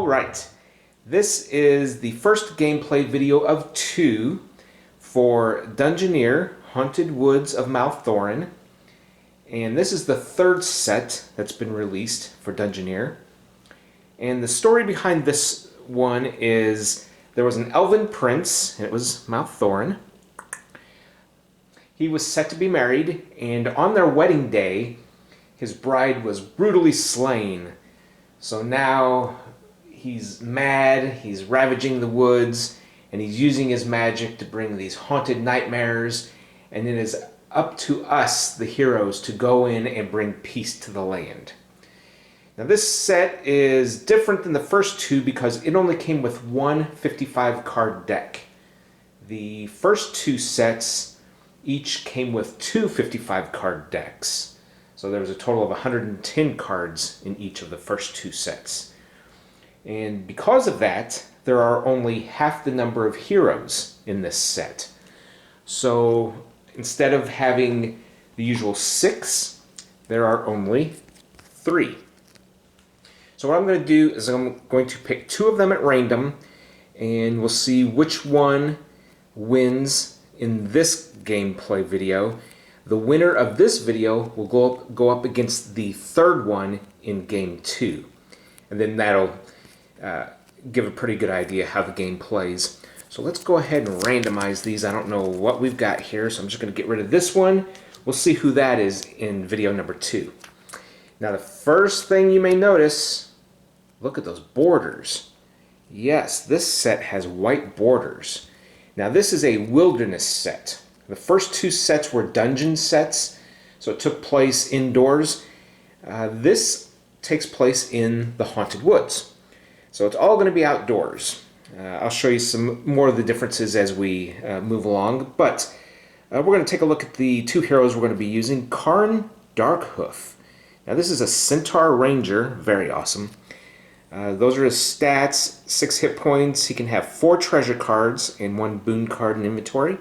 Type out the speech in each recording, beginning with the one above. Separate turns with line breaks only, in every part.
Alright, this is the first gameplay video of 2 for Dungeoneer, Haunted Woods of Malthorin. And this is the 3rd set that's been released for Dungeoneer. And the story behind this one is there was an elven prince, and it was Malthorin. He was set to be married, and on their wedding day, his bride was brutally slain. So now he's mad, he's ravaging the woods, and he's using his magic to bring these haunted nightmares, and it is up to us, the heroes, to go in and bring peace to the land. Now this set is different than the first 2 because it only came with one 55 card deck. The first 2 sets each came with 2 55 card decks. So there was a total of 110 cards in each of the first 2 sets. And because of that, there are only half the number of heroes in this set. So instead of having the usual 6, there are only 3. So what I'm going to do is I'm going to pick 2 of them at random, and we'll see which one wins in this gameplay video. The winner of this video will go up against the 3rd one in game 2. And then that'll give a pretty good idea how the game plays. So let's go ahead and randomize these. I don't know what we've got here, so I'm just going to get rid of this one. We'll see who that is in video number 2. Now the first thing you may notice, look at those borders. Yes, this set has white borders. Now this is a wilderness set. The first 2 sets were dungeon sets, so it took place indoors. This takes place in the Haunted Woods. So it's all going to be outdoors. I'll show you some more of the differences as we move along, but we're going to take a look at the 2 heroes we're going to be using. Karn Darkhoof. Now this is a Centaur Ranger, very awesome. Those are his stats, 6 hit points. He can have 4 treasure cards and 1 boon card in inventory.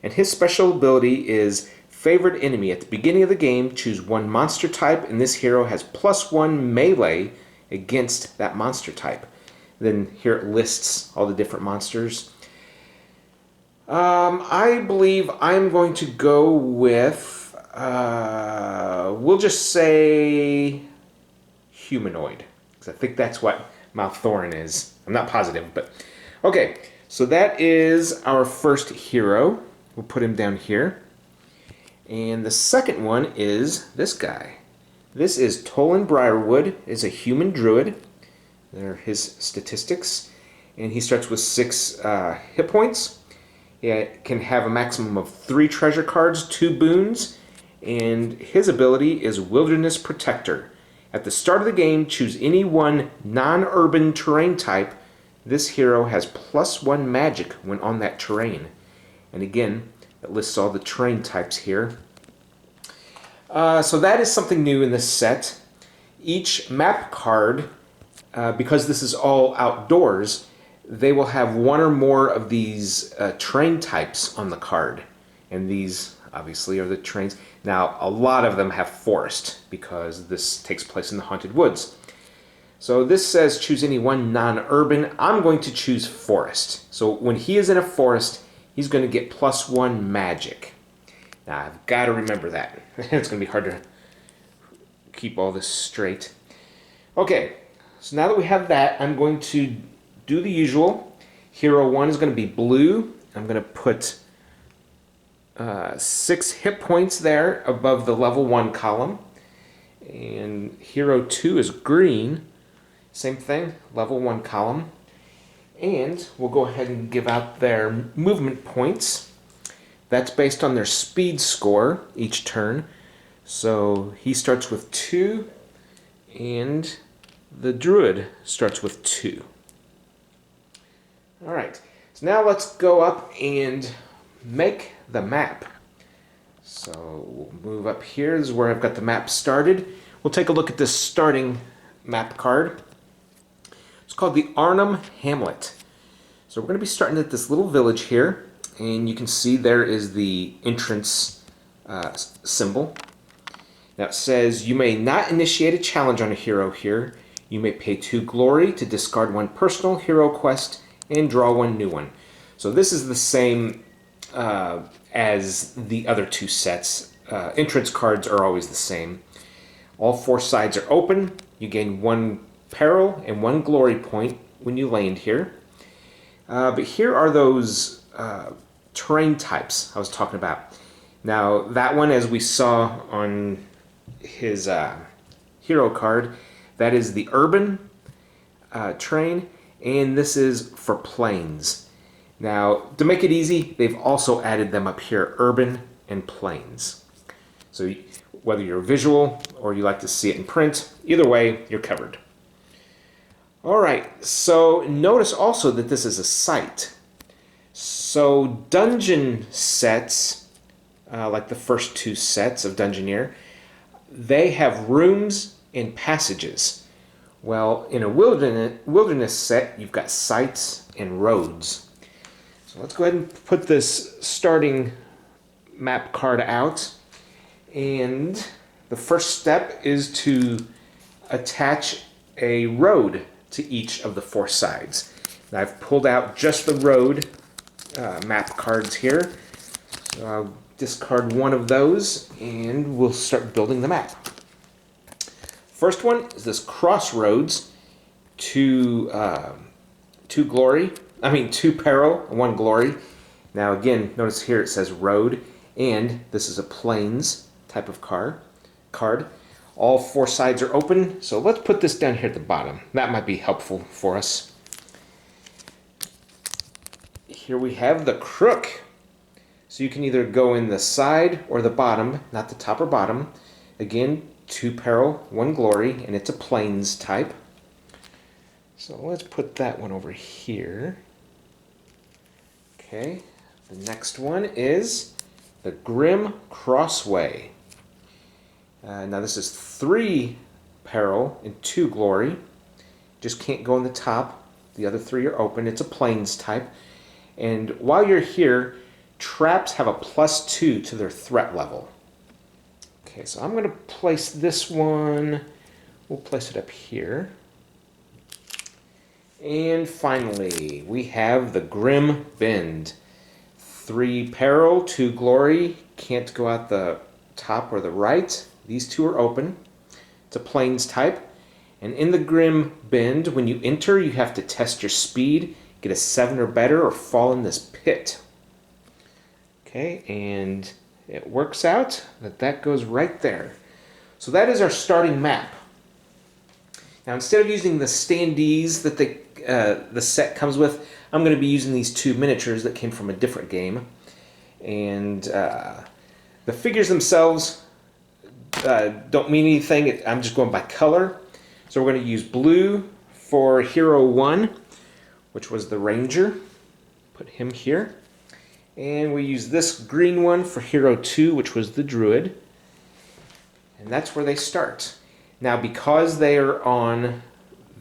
And his special ability is Favorite Enemy. At the beginning of the game, choose 1 monster type, and this hero has +1 melee against that monster type. Then here it lists all the different monsters. I believe I'm going to go with, we'll just say humanoid, because I think that's what Malthorin is. I'm not positive, but okay. So that is our first hero. We'll put him down here. And the second one is this guy. This is Tolan Briarwood, is a Human Druid. There are his statistics. And he starts with 6 hit points. He can have a maximum of 3 treasure cards, 2 boons, and his ability is Wilderness Protector. At the start of the game, choose any one non-urban terrain type. This hero has +1 magic when on that terrain. And again, it lists all the terrain types here. So that is something new in this set. Each map card, because this is all outdoors, they will have 1 or more of these terrain types on the card. And these, obviously, are the terrains. Now, a lot of them have forest, because this takes place in the Haunted Woods. So this says choose any one non-urban. I'm going to choose forest. So when he is in a forest, he's going to get +1 magic. Now, I've got to remember that. It's going to be hard to keep all this straight. Okay, so now that we have that, I'm going to do the usual. Hero 1 is going to be blue. I'm going to put 6 hit points there above the level 1 column. And hero 2 is green. Same thing, level 1 column. And we'll go ahead and give out their movement points. That's based on their speed score each turn. So he starts with 2, and the druid starts with 2. Alright, so now let's go up and make the map. So we'll move up here. This is where I've got the map started. We'll take a look at this starting map card. It's called the Arnhem Hamlet. So we're going to be starting at this little village here, and you can see there is the entrance symbol. Now it says you may not initiate a challenge on a hero here. You may pay 2 glory to discard 1 personal hero quest and draw 1 new one. So this is the same as the other 2 sets. Entrance cards are always the same. All 4 sides are open. You gain 1 peril and 1 glory point when you land here. But here are those terrain types I was talking about. Now that one, as we saw on his hero card, that is the urban terrain, and this is for plains. Now, to make it easy, they've also added them up here, urban and plains. So whether you're visual or you like to see it in print, either way, you're covered. All right, so notice also that this is a site. So dungeon sets, like the first 2 sets of Dungeoneer, they have rooms and passages. Well, in a wilderness set, you've got sites and roads. So let's go ahead and put this starting map card out. And the first step is to attach a road to each of the 4 sides. Now I've pulled out just the road map cards here. So I'll discard 1 of those and we'll start building the map. First one is this crossroads, 2 peril and 1 glory. Now again, notice here it says road, and this is a plains type of card. All 4 sides are open, so let's put this down here at the bottom. That might be helpful for us. Here we have the crook. So you can either go in the side or the bottom, not the top or bottom. Again, 2 peril, 1 glory, and it's a plains type. So let's put that one over here. Okay, the next one is the Grim Crossway. Now this is 3 peril and 2 glory. Just can't go in the top. The other 3 are open. It's a plains type. And while you're here, traps have a +2 to their threat level. Okay, so I'm going to place this one. We'll place it up here. And finally, we have the Grim Bend. 3 peril, 2 glory. Can't go out the top or the right. These 2 are open. It's a plains type. And in the Grim Bend, when you enter, you have to test your speed, get a 7 or better, or fall in this pit. Okay, and it works out that goes right there. So that is our starting map. Now instead of using the standees that the set comes with, I'm going to be using these 2 miniatures that came from a different game. And the figures themselves don't mean anything. I'm just going by color. So we're going to use blue for Hero 1, which was the Ranger. Put him here. And we use this green one for Hero 2, which was the Druid. And that's where they start. Now, because they are on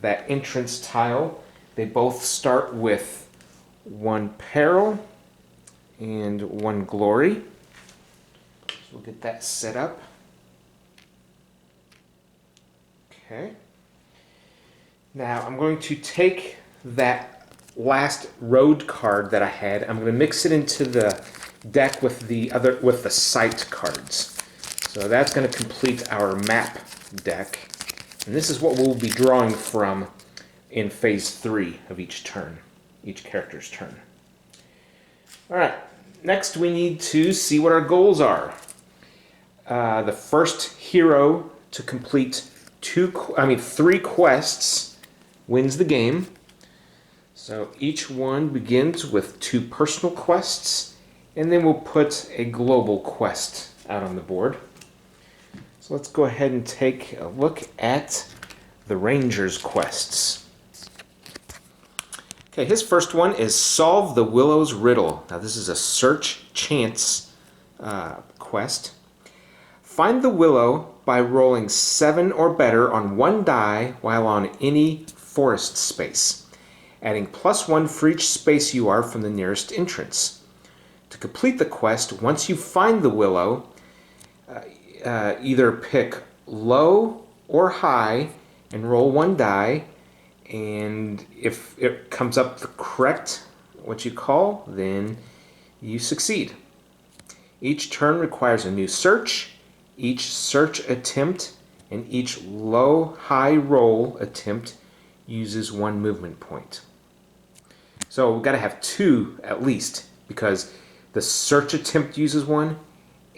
that entrance tile, they both start with 1 peril and 1 glory. So we'll get that set up. Okay. Now, I'm going to take that last road card that I had. I'm going to mix it into the deck with the site cards. So that's going to complete our map deck. And this is what we'll be drawing from in phase 3 of each turn, each character's turn. All right, next we need to see what our goals are. The first hero to complete 3 quests wins the game. So each one begins with 2 personal quests, and then we'll put a global quest out on the board. So let's go ahead and take a look at the Ranger's quests. Okay, his first one is Solve the Willow's Riddle. Now this is a search chance quest. Find the willow by rolling 7 or better on 1 die while on any forest space, adding +1 for each space you are from the nearest entrance. To complete the quest, once you find the willow, either pick low or high and roll one die. And if it comes up the correct, what you call, then you succeed. Each turn requires a new search. Each search attempt and each low-high roll attempt uses one movement point. So we've got to have two at least, because the search attempt uses one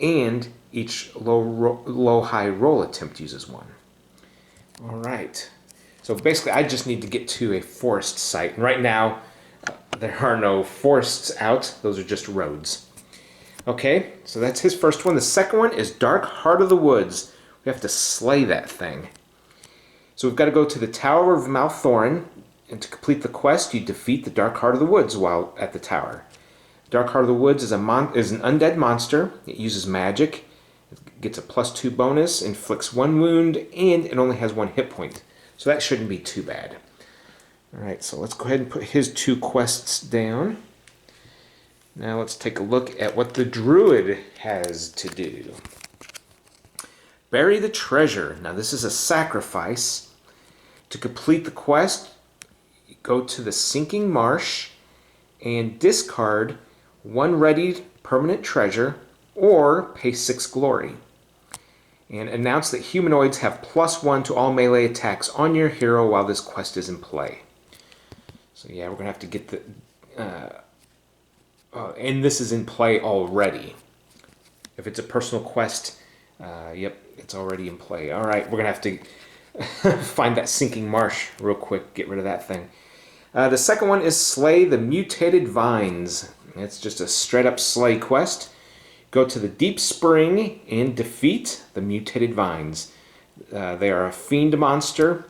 and each low-high roll attempt uses one. All right. So basically I just need to get to a forest site. And right now there are no forests out. Those are just roads. Okay, so that's his first one. The second one is Dark Heart of the Woods. We have to slay that thing. So we've got to go to the Tower of Malthorin, and to complete the quest, you defeat the Dark Heart of the Woods while at the tower. Dark Heart of the Woods is an undead monster. It uses magic. It gets a +2 bonus, inflicts 1 wound, and it only has 1 hit point. So that shouldn't be too bad. Alright, so let's go ahead and put his 2 quests down. Now let's take a look at what the Druid has to do. Bury the treasure. Now this is a sacrifice. To complete the quest, go to the Sinking Marsh and discard 1 readied permanent treasure or pay 6 glory. And announce that humanoids have +1 to all melee attacks on your hero while this quest is in play. So yeah, we're going to have to get the... and this is in play already. If it's a personal quest, yep, it's already in play. All right, we're going to have to find that Sinking Marsh real quick, get rid of that thing. The second one is Slay the Mutated Vines. It's just a straight-up slay quest. Go to the Deep Spring and defeat the Mutated Vines. They are a fiend monster,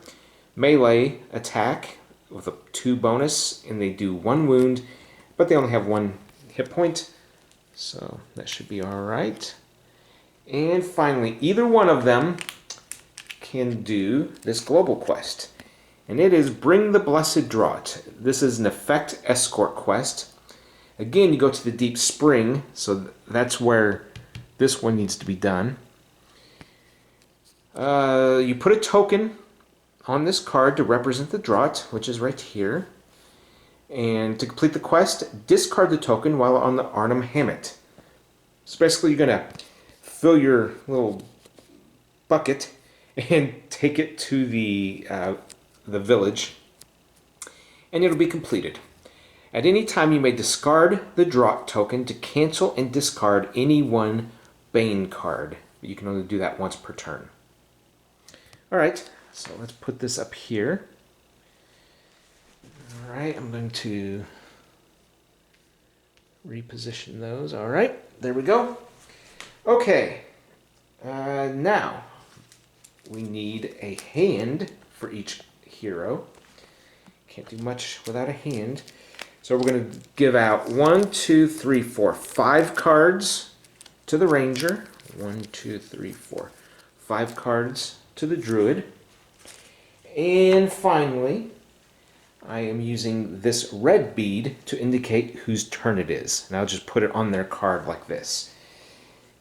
melee attack with a 2 bonus, and they do 1 wound, but they only have 1 hit point, so that should be alright. And finally, either one of them can do this global quest, and it is Bring the Blessed Draught. This is an effect escort quest. Again, you go to the Deep Spring, so that's where this one needs to be done. You put a token on this card to represent the draught, which is right here. And to complete the quest, discard the token while on the Arnhem Hamlet. So basically you're going to fill your little bucket and take it to the village, and it'll be completed. At any time you may discard the draught token to cancel and discard any 1 Bane card. You can only do that once per turn. Alright, so let's put this up here. Alright, I'm going to reposition those. Alright, there we go. Okay, now we need a hand for each hero. Can't do much without a hand. So we're going to give out 1, 2, 3, 4, 5 cards to the Ranger. 1, 2, 3, 4, 5 cards to the Druid. And finally, I am using this red bead to indicate whose turn it is. And I'll just put it on their card like this.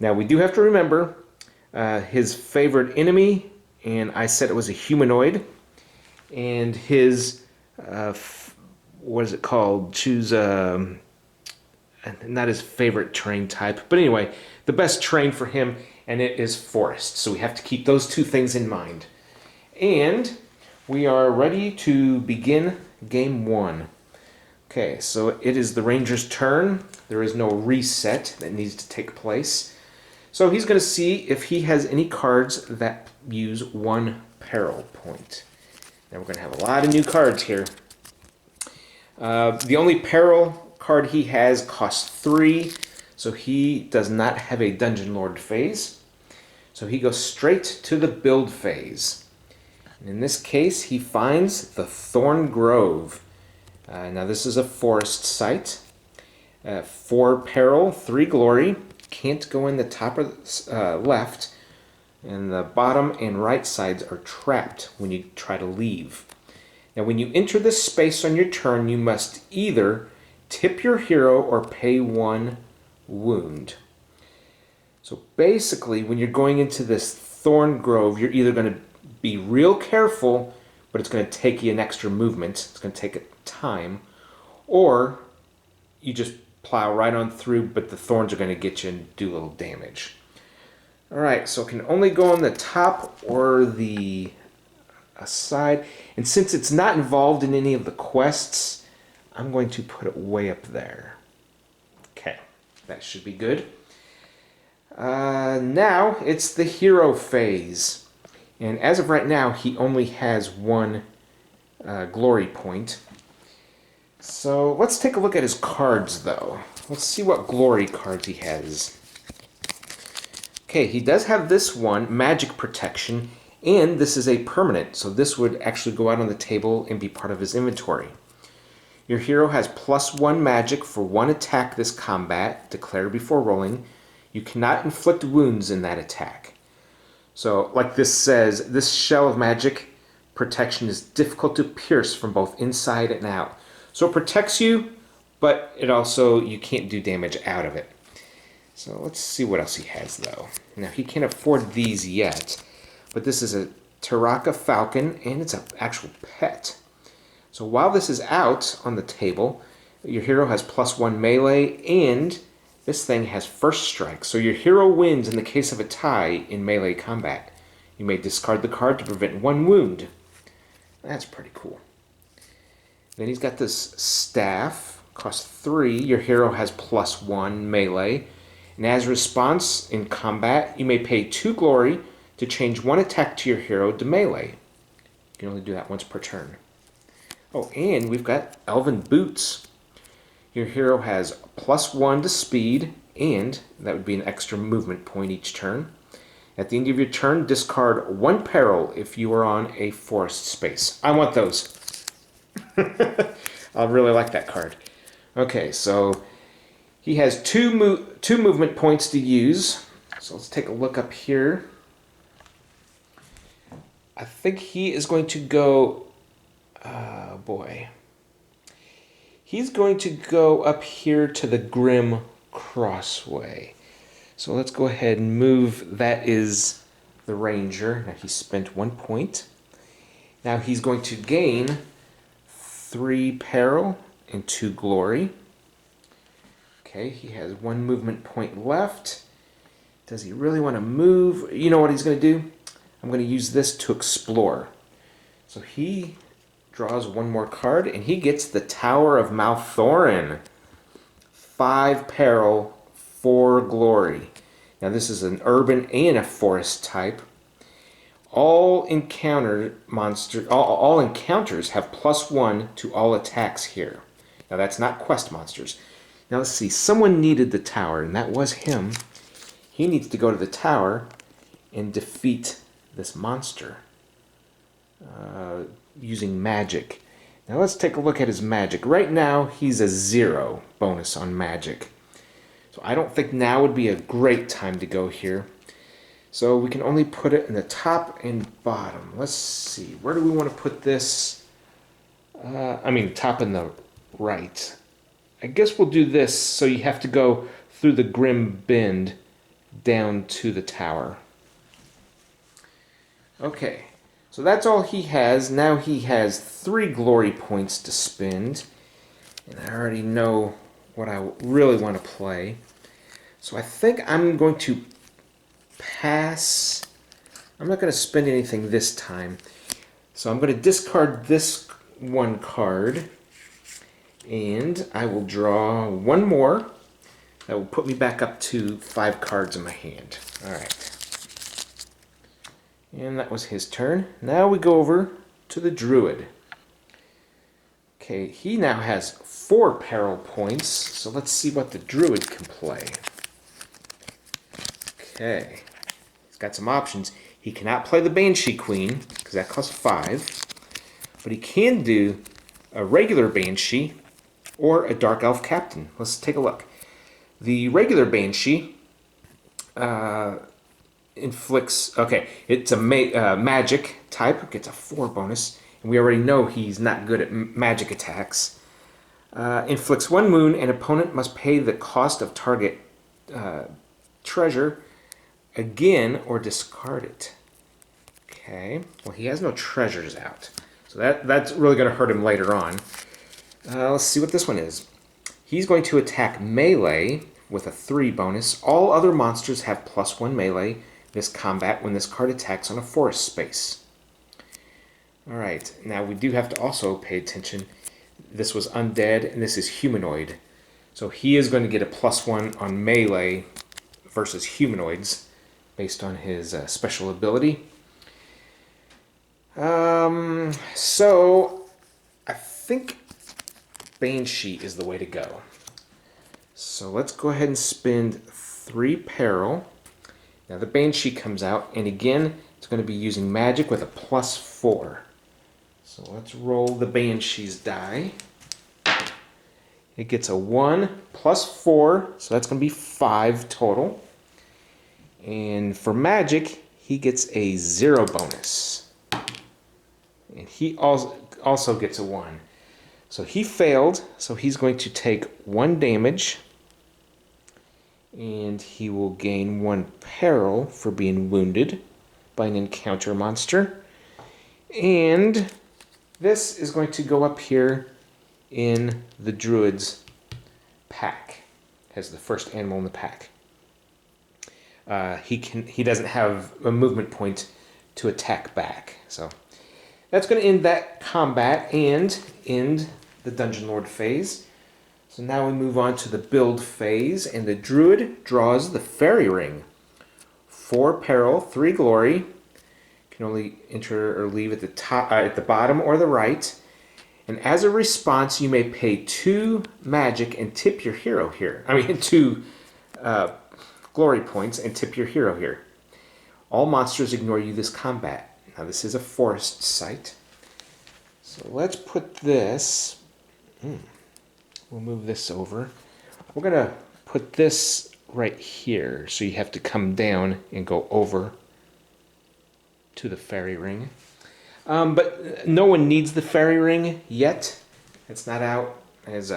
Now we do have to remember his favorite enemy, and I said it was a humanoid, and his what is it called? Choose not his favorite terrain type, but anyway, the best terrain for him, and it is forest. So we have to keep those 2 things in mind. And we are ready to begin game 1. Okay, so it is the Ranger's turn. There is no reset that needs to take place. So he's going to see if he has any cards that use 1 peril point. Now we're going to have a lot of new cards here. The only peril card he has costs 3, so he does not have a Dungeon Lord phase. So he goes straight to the build phase. And in this case, he finds the Thorn Grove. Now this is a forest site. 4 peril, 3 glory. Can't go in the top or left. And the bottom and right sides are trapped when you try to leave. Now when you enter this space on your turn, you must either tip your hero or pay 1 wound. So basically, when you're going into this Thorn Grove, you're either going to be real careful, but it's going to take you an extra movement. It's going to take time. Or you just plow right on through, but the thorns are going to get you and do a little damage. Alright, so it can only go on the top or the side. And since it's not involved in any of the quests, I'm going to put it way up there. Okay, that should be good. Now it's the hero phase. And as of right now, he only has one glory point. So let's take a look at his cards, though. Let's see what glory cards he has. Okay, he does have this one, Magic Protection, and this is a permanent, so this would actually go out on the table and be part of his inventory. Your hero has +1 magic for 1 attack this combat, declared before rolling. You cannot inflict wounds in that attack. So, like this says, this shell of magic protection is difficult to pierce from both inside and out. So it protects you, but it also, you can't do damage out of it. So let's see what else he has, though. Now, he can't afford these yet, but this is a Taraka Falcon, and it's an actual pet. So while this is out on the table, your hero has +1 melee, and this thing has first strike. So your hero wins in the case of a tie in melee combat. You may discard the card to prevent 1 wound. That's pretty cool. Then he's got this staff, costs 3. Your hero has +1 melee. And as a response in combat, you may pay 2 glory to change 1 attack to your hero to melee. You can only do that once per turn. Oh, and we've got Elven Boots. Your hero has +1 to speed, and that would be an extra movement point each turn. At the end of your turn, discard 1 peril if you are on a forest space. I want those. I really like that card. Okay, so he has two movement points to use. So let's take a look up here. I think he is going to go... Oh boy. He's going to go up here to the Grim Crossway. So let's go ahead and move. That is the Ranger. Now he spent 1 point. Now he's going to gain 3 peril and 2 glory. Okay, he has 1 movement point left. Does he really want to move? You know what he's going to do? I'm going to use this to explore. So he draws 1 more card, and he gets the Tower of Malthorin. 5 peril, 4 glory. Now this is an urban and a forest type. All encounters have +1 to all attacks here. Now that's not quest monsters. Now let's see, someone needed the tower, and that was him. He needs to go to the tower and defeat this monster using magic. Now let's take a look at his magic. Right now he's a 0 bonus on magic. So I don't think now would be a great time to go here. So we can only put it in the top and bottom. Let's see, where do we want to put this? Top and the right. I guess we'll do this, so you have to go through the Grim Bend down to the tower. Okay, so that's all he has. Now he has 3 glory points to spend. And I already know what I really want to play. So I think I'm going to pass. I'm not going to spend anything this time. So I'm going to discard this 1 card. And I will draw 1 more. That will put me back up to 5 cards in my hand. Alright. And that was his turn. Now we go over to the Druid. Okay, he now has 4 peril points. So let's see what the Druid can play. Okay. He's got some options. He cannot play the Banshee Queen, because that costs 5. But he can do a regular Banshee or a Dark Elf Captain. Let's take a look. The regular Banshee inflicts... Okay, it's a magic type. Gets a 4 bonus. And we already know he's not good at magic attacks. Inflicts 1 wound, and opponent must pay the cost of target treasure again or discard it. Okay, well he has no treasures out. So that's really going to hurt him later on. Let's see what this one is. He's going to attack melee with a 3 bonus. All other monsters have +1 melee this combat when this card attacks on a forest space. Alright, now we do have to also pay attention. This was undead and this is humanoid. So he is going to get a +1 on melee versus humanoids based on his special ability. So I think Banshee is the way to go. So let's go ahead and spend 3 peril. Now the Banshee comes out, and again, it's going to be using magic with a +4. So let's roll the Banshee's die. It gets a 1 +4, so that's going to be 5 total. And for magic, he gets a 0 bonus. And he also gets a 1. So he failed, so he's going to take 1 damage. And he will gain 1 peril for being wounded by an encounter monster. And this is going to go up here in the Druid's pack as the first animal in the pack. He doesn't have a movement point to attack back, so that's going to end that combat and end the Dungeon Lord phase. So now we move on to the build phase, and the Druid draws the Fairy Ring. 4 peril, 3 glory. Can only enter or leave at the top, at the bottom or the right. And as a response, you may pay 2 magic and tip your hero here. 2 glory points and tip your hero here. All monsters ignore you this combat. Now this is a forest site. So let's put this, we'll move this over. We're going to put this right here. So you have to come down and go over to the Fairy Ring. But no one needs the Fairy Ring yet. It's not out as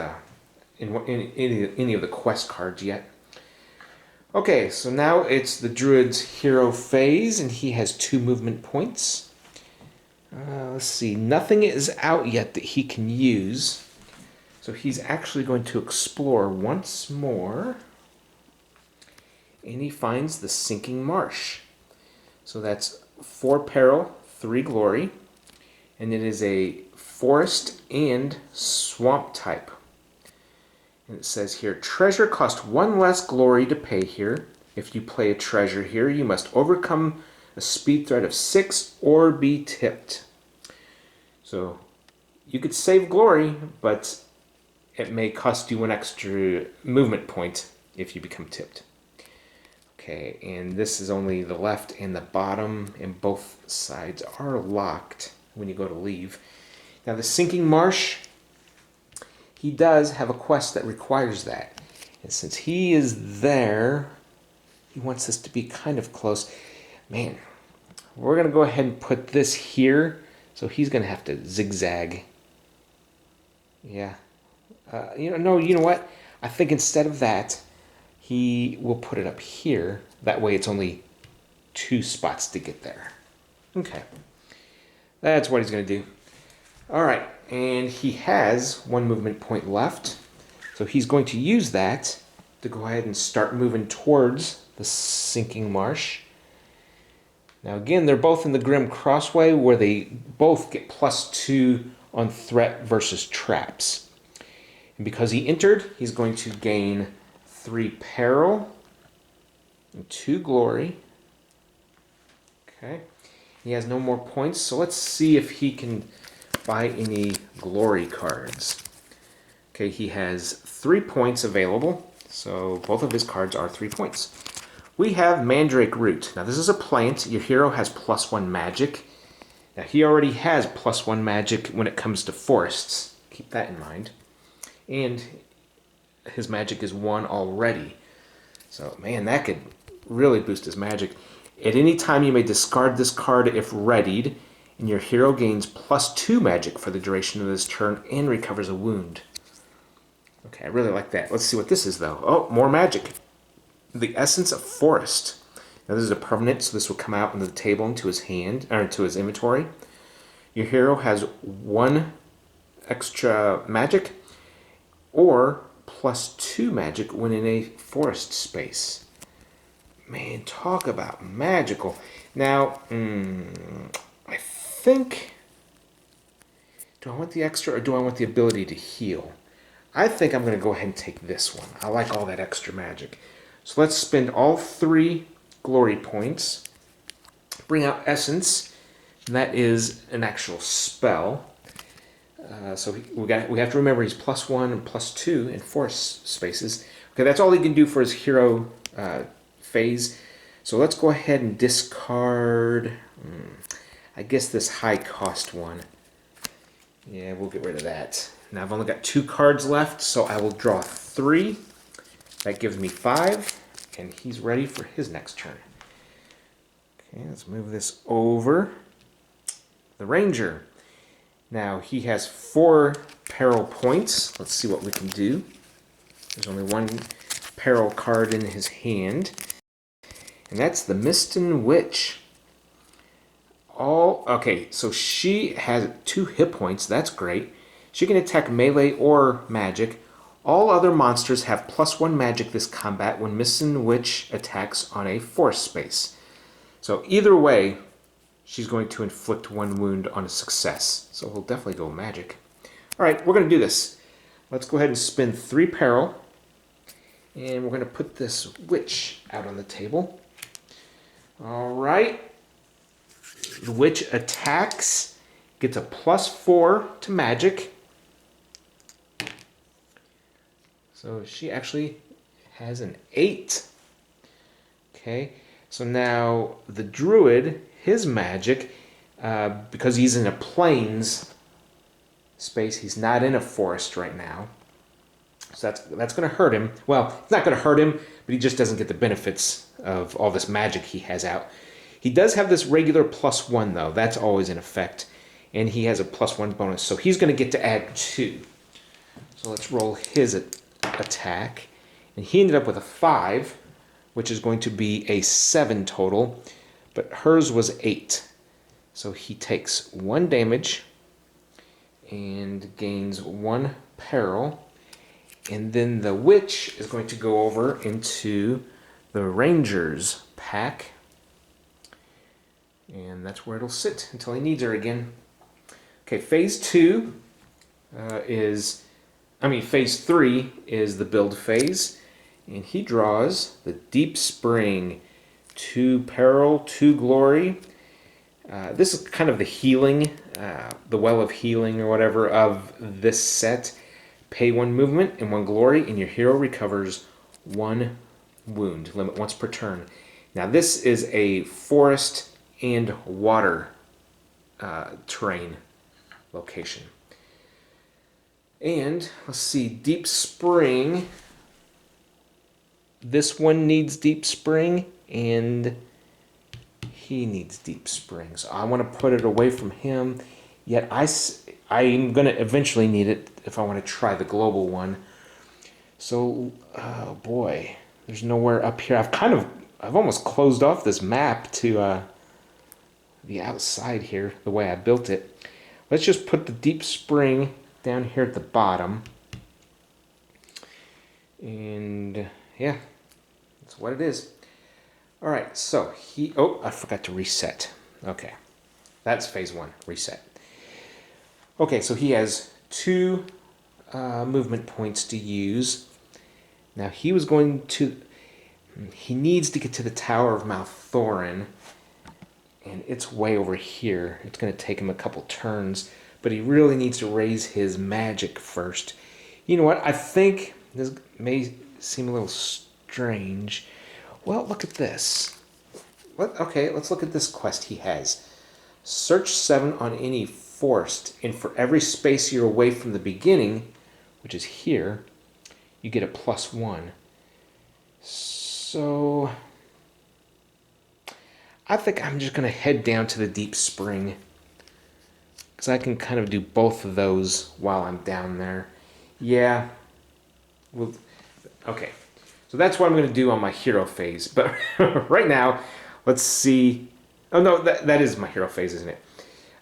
in any of the quest cards yet. Okay, so now it's the Druid's hero phase, and he has 2 movement points. Let's see, nothing is out yet that he can use. So he's actually going to explore once more. And he finds the Sinking Marsh. So that's 4 peril, 3 glory. And it is a forest and swamp type. And it says here, treasure costs 1 less glory to pay here. If you play a treasure here, you must overcome a speed threat of 6 or be tipped. So you could save glory, but it may cost you 1 extra movement point if you become tipped. Okay, and this is only the left and the bottom, and both sides are locked when you go to leave. Now the Sinking Marsh, he does have a quest that requires that. And since he is there, he wants this to be kind of close. Man, we're going to go ahead and put this here. So he's going to have to zigzag. Yeah. You know what? I think instead of that, he will put it up here. That way it's only 2 spots to get there. Okay. That's what he's going to do. All right. And he has 1 movement point left. So he's going to use that to go ahead and start moving towards the Sinking Marsh. Now again, they're both in the Grim Crossway where they both get +2 on threat versus traps. And because he entered, he's going to gain 3 peril and 2 glory. Okay. He has no more points, so let's see if he can buy any glory cards. Okay, he has 3 points available, so both of his cards are 3 points. We have Mandrake Root. Now this is a plant. Your hero has +1 magic. Now he already has +1 magic when it comes to forests. Keep that in mind. And his magic is 1 already. So man, that could really boost his magic. At any time you may discard this card if readied, and your hero gains +2 magic for the duration of this turn and recovers a wound. Okay, I really like that. Let's see what this is though. Oh, more magic. The Essence of Forest. Now this is a permanent, so this will come out on the table into his hand, or into his inventory. Your hero has 1 extra magic, or +2 magic when in a forest space. Man, talk about magical. Now, I think... Do I want the extra, or do I want the ability to heal? I think I'm going to go ahead and take this one. I like all that extra magic. So let's spend all 3 glory points. Bring out Essence. And that is an actual spell. So we have to remember he's +1 and +2 in forest spaces. Okay, that's all he can do for his hero phase. So let's go ahead and discard, I guess, this high cost one. Yeah, we'll get rid of that. Now I've only got 2 cards left, so I will draw 3. That gives me 5, and he's ready for his next turn. Okay, let's move this over. The Ranger. Now he has 4 peril points. Let's see what we can do. There's only 1 peril card in his hand, and that's the Mistin Witch. Okay, so she has 2 hit points. That's great. She can attack melee or magic. All other monsters have +1 magic this combat when Mistin Witch attacks on a forest space. So either way, she's going to inflict 1 wound on a success. So we'll definitely go magic. All right, we're going to do this. Let's go ahead and spend 3 peril. And we're going to put this witch out on the table. All right. The witch attacks, gets a +4 to magic. So she actually has an 8. Okay, so now the druid, his magic, because he's in a plains space, he's not in a forest right now. So that's going to hurt him. Well, it's not going to hurt him, but he just doesn't get the benefits of all this magic he has out. He does have this regular +1, though. That's always in effect. And he has a +1 bonus, so he's going to get to add 2. So let's roll his attack. And he ended up with a 5, which is going to be a 7 total. But hers was 8. So he takes 1 damage and gains 1 peril. And then the witch is going to go over into the ranger's pack. And that's where it'll sit until he needs her again. Okay, phase 2 phase 3 is the build phase. And he draws the Deep Spring. 2 peril, 2 glory. This is kind of the healing, the well of healing or whatever of this set. Pay 1 movement and 1 glory, and your hero recovers 1 wound. Limit once per turn. Now this is a forest and water terrain location. And let's see, Deep Spring. This one needs Deep Spring, and he needs Deep Spring. So I want to put it away from him. Yet I'm going to eventually need it if I want to try the global one. So, oh boy, there's nowhere up here. I've almost closed off this map to the outside here, the way I built it. Let's just put the Deep Spring down here at the bottom. And yeah, that's what it is. All right, so I forgot to reset. Okay, that's phase 1, reset. Okay, so he has 2 movement points to use. Now he needs to get to the Tower of Malthorin, and it's way over here. It's going to take him a couple turns, but he really needs to raise his magic first. You know what? I think this may seem a little strange. Well, look at this. Okay, let's look at this quest he has. Search 7 on any forest, and for every space you're away from the beginning, which is here, you get a +1. So I think I'm just going to head down to the Deep Spring, because I can kind of do both of those while I'm down there. Yeah. Well, okay. So that's what I'm going to do on my hero phase. But right now, let's see. Oh no, that is my hero phase, isn't it?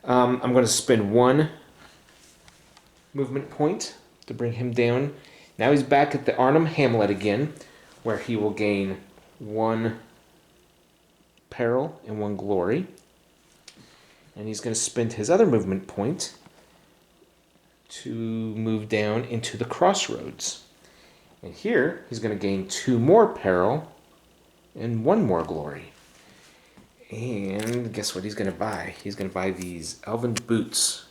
I'm going to spend 1 movement point to bring him down. Now he's back at the Arnhem Hamlet again, where he will gain 1 peril and 1 glory. And he's going to spend his other movement point to move down into the crossroads. And here he's going to gain 2 more peril and 1 more glory. And guess what he's going to buy? He's going to buy these elven boots.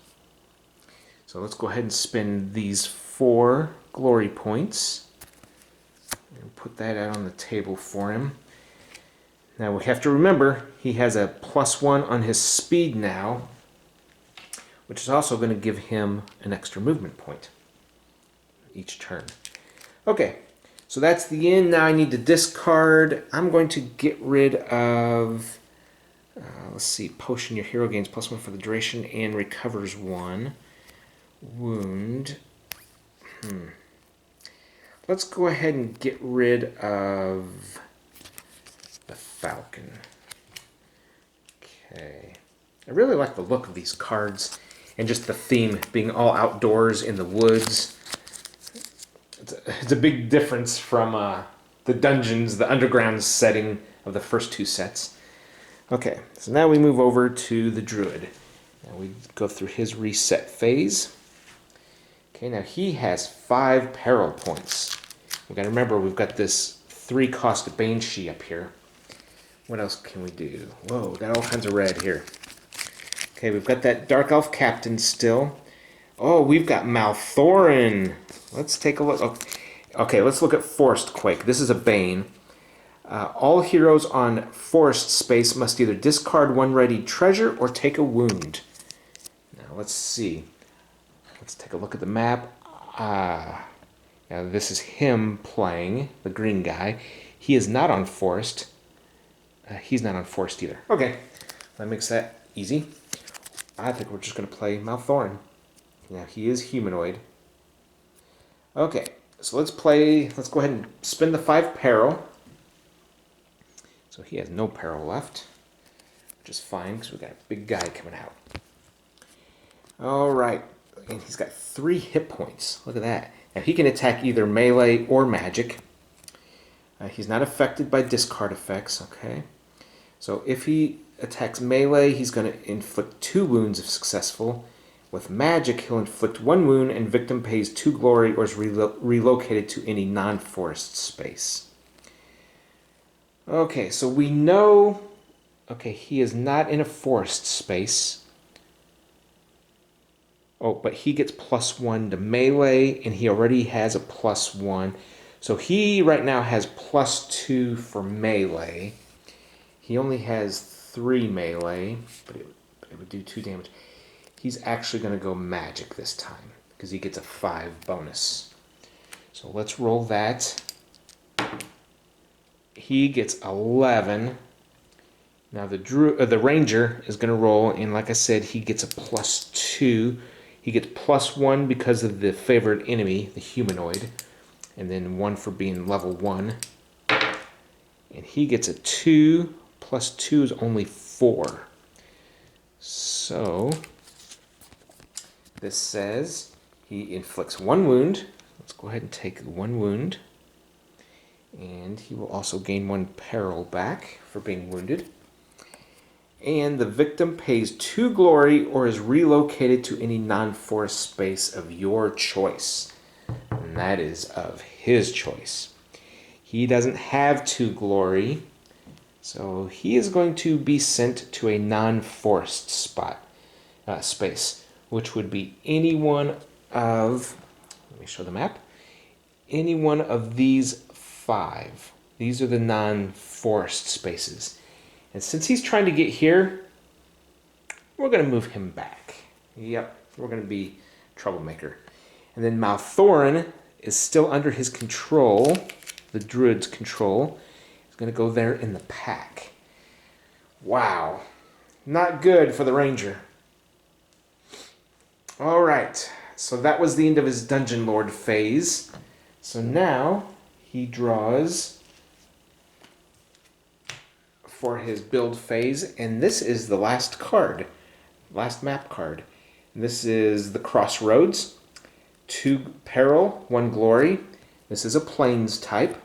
So let's go ahead and spend these 4 glory points and put that out on the table for him. Now we have to remember he has a +1 on his speed now, which is also going to give him an extra movement point each turn. Okay, so that's the end. Now I need to discard. I'm going to get rid of, let's see, potion. Your hero gains +1 for the duration and recovers 1. Wound. Let's go ahead and get rid of the Falcon. Okay. I really like the look of these cards and just the theme being all outdoors in the woods. It's a big difference from the dungeons, the underground setting of the first 2 sets. Okay, so now we move over to the Druid. And we go through his reset phase. Okay, now he has 5 peril points. We've got to remember we've got this 3-cost Banshee up here. What else can we do? Whoa, we got all kinds of red here. Okay, we've got that Dark Elf Captain still. Oh, we've got Malthorin. Let's take a look. Okay, let's look at Forest Quake. This is a Bane. All heroes on forest space must either discard 1 ready treasure or take a wound. Now, let's see. Let's take a look at the map. Now this is him playing, the green guy. He is not on forest. He's not on forest either. Okay, that makes that easy. I think we're just going to play Malthorin. Now he is humanoid. Okay, so let's go ahead and spend the 5 peril. So he has no peril left, which is fine because we've got a big guy coming out. Alright, and he's got 3 hit points. Look at that. Now he can attack either melee or magic. He's not affected by discard effects, okay? So if he attacks melee, he's going to inflict 2 wounds if successful. With magic, he'll inflict 1 wound and victim pays 2 glory or is relocated to any non-forest space. Okay, so we know, okay, he is not in a forest space. Oh, but he gets +1 to melee, and he already has a +1. So he right now has +2 for melee. He only has 3 melee, but it would do 2 damage. He's actually going to go magic this time, because he gets a 5 bonus. So let's roll that. He gets 11. Now the Ranger is going to roll, and like I said, he gets a +2. He gets +1 because of the favored enemy, the humanoid, and then 1 for being level 1. And he gets a 2. +2 is only 4. So this says he inflicts 1 wound. Let's go ahead and take 1 wound. And he will also gain 1 peril back for being wounded. And the victim pays 2 glory or is relocated to any non-forest space of your choice. And that is of his choice. He doesn't have 2 glory, so he is going to be sent to a non-forest space, which would be any one of, let me show the map, any one of these 5. These are the non-forest spaces. And since he's trying to get here, we're going to move him back. Yep, we're going to be troublemaker. And then Malthorin is still under his control, the Druid's control. He's going to go there in the pack. Wow. Not good for the Ranger. Alright, so that was the end of his Dungeon Lord phase. So now he draws for his build phase, and this is the last card, last map card. This is the Crossroads, 2 peril, 1 glory. This is a plains type,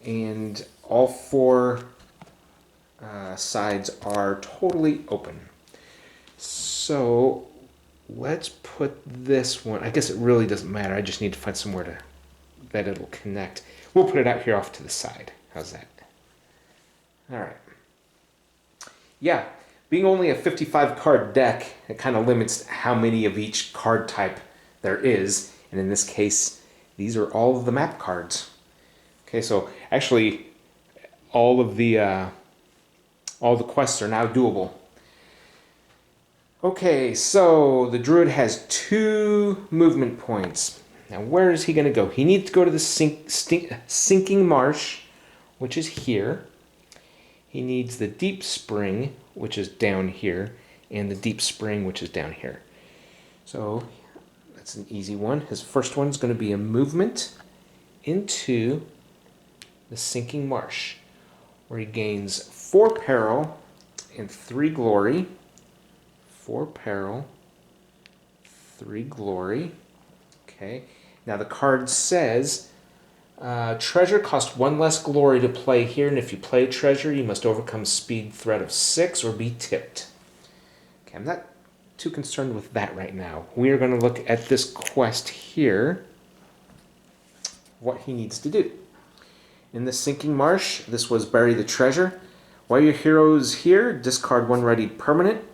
and all 4 sides are totally open. So let's put this one, I guess it really doesn't matter, I just need to find somewhere that it'll connect. We'll put it out here off to the side. How's that? All right. Yeah, being only a 55 card deck, it kind of limits how many of each card type there is. And in this case, these are all of the map cards. Okay, so actually all the quests are now doable. Okay, so the Druid has 2 movement points. Now where is he going to go? He needs to go to the Sinking Marsh, which is here. He needs the Deep Spring, which is down here, and the Deep Spring, which is down here. So that's an easy one. His first one is going to be a movement into the Sinking Marsh, where he gains 4 peril and 3 glory. 4 peril, 3 glory. Okay. Now the card says, treasure costs 1 less glory to play here, and if you play treasure, you must overcome speed threat of 6 or be tipped. Okay, I'm not too concerned with that right now. We are going to look at this quest here, what he needs to do. In the Sinking Marsh, this was bury the treasure. While your hero is here, discard 1 readied permanent,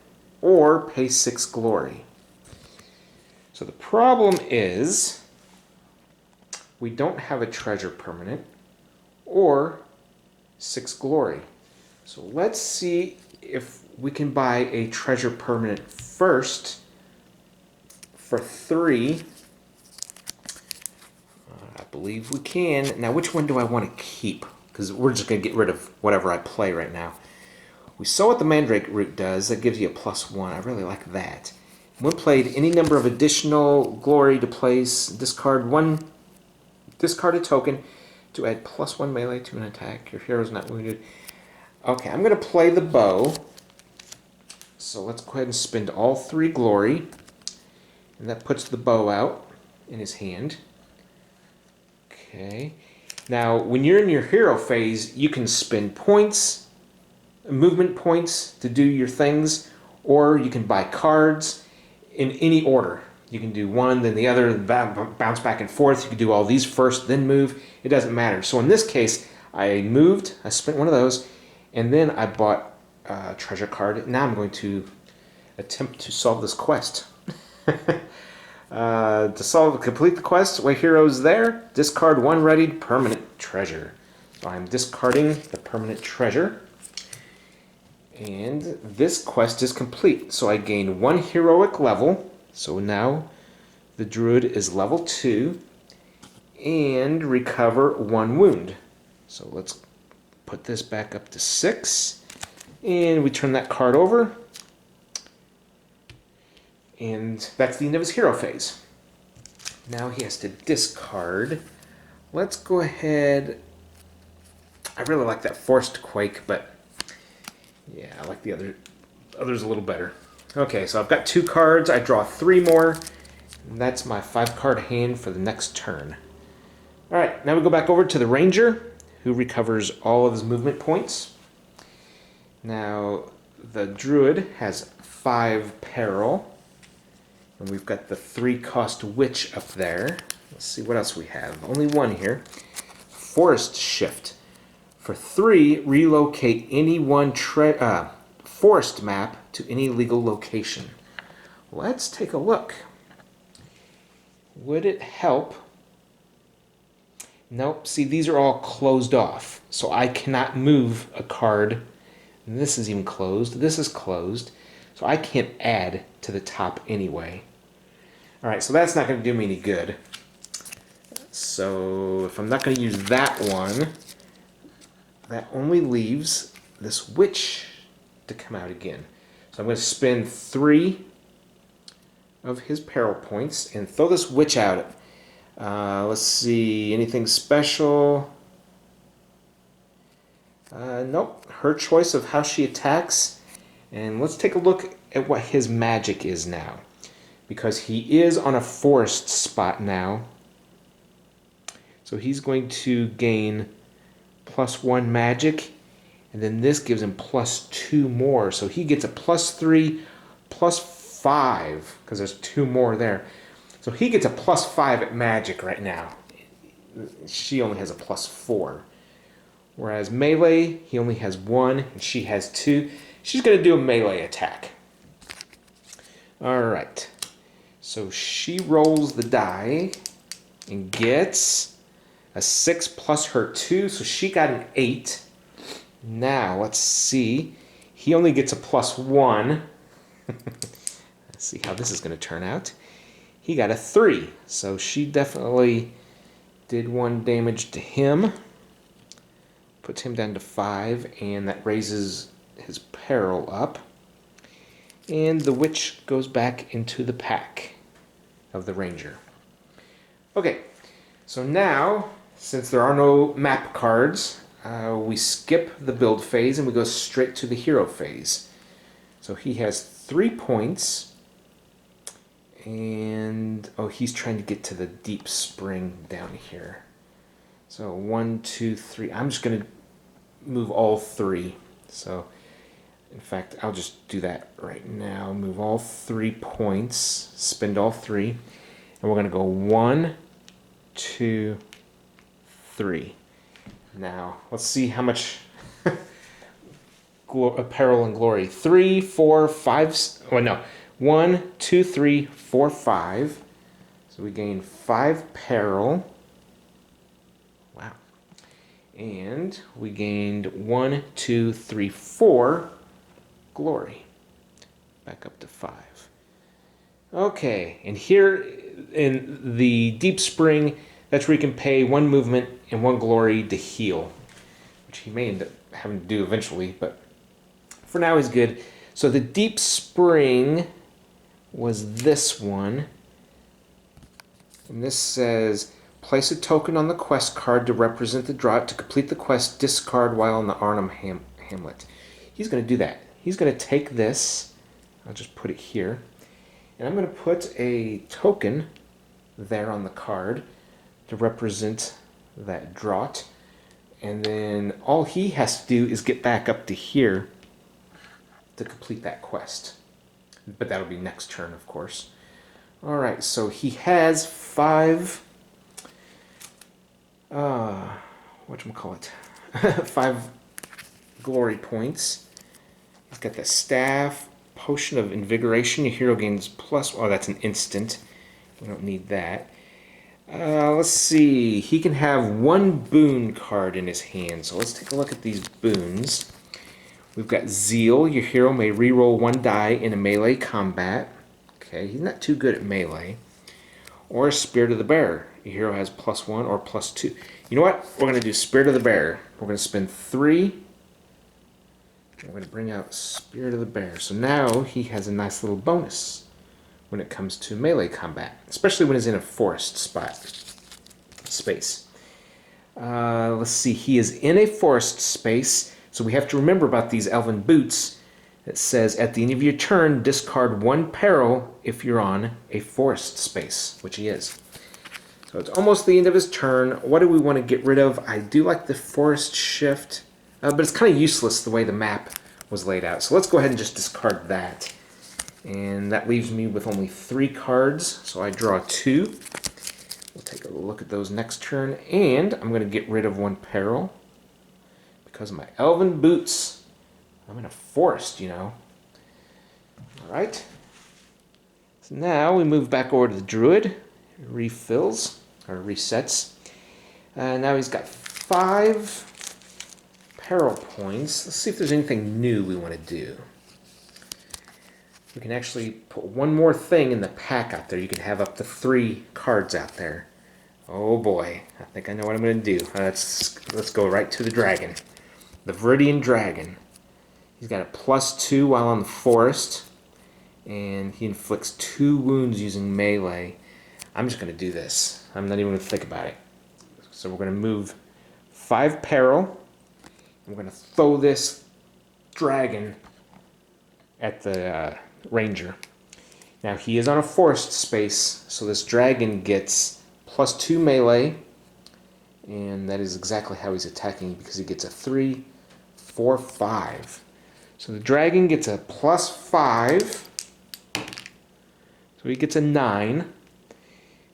or pay 6 glory. So the problem is, we don't have a treasure permanent or 6 glory. So let's see if we can buy a treasure permanent first for 3. I believe we can. Now which one do I want to keep? Because we're just going to get rid of whatever I play right now. We saw what the Mandrake root does. That gives you a +1. I really like that. When played, any number of additional glory to place, discard a token to add +1 melee to an attack. Your hero is not wounded. Okay, I'm going to play the bow. So let's go ahead and spend all 3 glory. And that puts the bow out in his hand. Okay. Now, when you're in your hero phase, you can spend points, movement points to do your things, or you can buy cards in any order. You can do one, then the other, bounce back and forth. You can do all these first, then move. It doesn't matter. So in this case, I moved, I spent one of those, and then I bought a treasure card. Now I'm going to attempt to solve this quest. To complete the quest, while hero's there, discard 1 readied permanent treasure. So I'm discarding the permanent treasure. And this quest is complete. So I gain 1 heroic level. So now the Druid is level 2. And recover 1 wound. So let's put this back up to 6. And we turn that card over. And that's the end of his hero phase. Now he has to discard. Let's go ahead. I really like that Forced Quake, but yeah, I like the others a little better. Okay, so I've got 2 cards. I draw 3 more. And that's my 5-card hand for the next turn. All right, now we go back over to the Ranger, who recovers all of his movement points. Now, the Druid has 5 peril. And we've got the 3-cost Witch up there. Let's see what else we have. Only 1 here. Forest Shift. For 3, relocate any one forest map to any legal location. Let's take a look. Would it help? Nope. See, these are all closed off. So I cannot move a card. And this is even closed. This is closed. So I can't add to the top anyway. Alright, so that's not going to do me any good. So if I'm not going to use that one, that only leaves this Witch to come out again. So I'm going to spend 3 of his peril points and throw this Witch out Let's see, anything special? Nope, her choice of how she attacks. And let's take a look at what his magic is now. Because he is on a forest spot now. So he's going to gain +1 magic. And then this gives him +2 more. So he gets a +3, +5. Because there's 2 more there. So he gets a +5 at magic right now. She only has a +4. Whereas melee, he only has 1 and she has 2. She's going to do a melee attack. Alright. So she rolls the die and gets a 6 plus her 2. So she got an 8. Now, let's see. He only gets a +1. Let's see how this is going to turn out. He got a 3. So she definitely did 1 damage to him. Puts him down to 5, and that raises his peril up. And the witch goes back into the pack of the ranger. Okay, so now, since there are no map cards, we skip the build phase and we go straight to the hero phase. So he has 3 points. And, oh, he's trying to get to the deep spring down here. So 1, 2, 3. I'm just going to move all 3. So, in fact, I'll just do that right now. Move all 3 points. Spend all 3. And we're going to go 1, 2, 3. Now, let's see how much peril and glory. 3, 4, 5. Oh, no. 1, 2, 3, 4, 5. So we gain 5 peril. Wow. And we gained 1, 2, 3, 4 glory. Back up to 5. Okay, and here in the deep spring, that's where you can pay 1 movement and 1 glory to heal, which he may end up having to do eventually, but for now he's good. So the deep spring was this one. And this says, place a token on the quest card to represent the draw. To complete the quest, discard while in the Arnhem Hamlet. He's going to do that. He's going to take this. I'll just put it here. And I'm going to put a token there on the card to represent that draught. And then all he has to do is get back up to here to complete that quest. But that'll be next turn, of course. Alright, so he has 5... whatchamacallit? 5 glory points. He's got the staff, potion of invigoration. Your hero gains +... Oh, that's an instant. We don't need that. Let's see. He can have 1 boon card in his hand. So let's take a look at these boons. We've got Zeal. Your hero may reroll 1 die in a melee combat. Okay, he's not too good at melee. Or Spirit of the Bear. Your hero has +1 or +2. You know what? We're going to do Spirit of the Bear. We're going to spend 3. We're going to bring out Spirit of the Bear. So now he has a nice little bonus when it comes to melee combat. Especially when he's in a forest space. Let's see. He is in a forest space. So we have to remember about these elven boots. It says, at the end of your turn, discard 1 peril if you're on a forest space, which he is. So it's almost the end of his turn. What do we want to get rid of? I do like the forest shift, but it's kind of useless the way the map was laid out. So let's go ahead and just discard that. And that leaves me with only 3 cards, so I draw 2. We'll take a look at those next turn, and I'm going to get rid of 1 peril. Because of my elven boots. I'm in a forest, you know. Alright. So now we move back over to the druid. Refills, or resets. Now he's got 5 peril points. Let's see if there's anything new we want to do. We can actually put 1 more thing in the pack out there. You can have up to 3 cards out there. Oh boy, I think I know what I'm going to do. Let's go right to the dragon. The Viridian Dragon. He's got a +2 while on the forest, and he inflicts 2 wounds using melee. I'm just going to do this. I'm not even going to think about it. So we're going to move 5 peril. I'm going to throw this dragon at the ranger. Now he is on a forest space, so this dragon gets +2 melee, and that is exactly how he's attacking because he gets a 3, 4, 5. So the dragon gets a +5, so he gets a 9.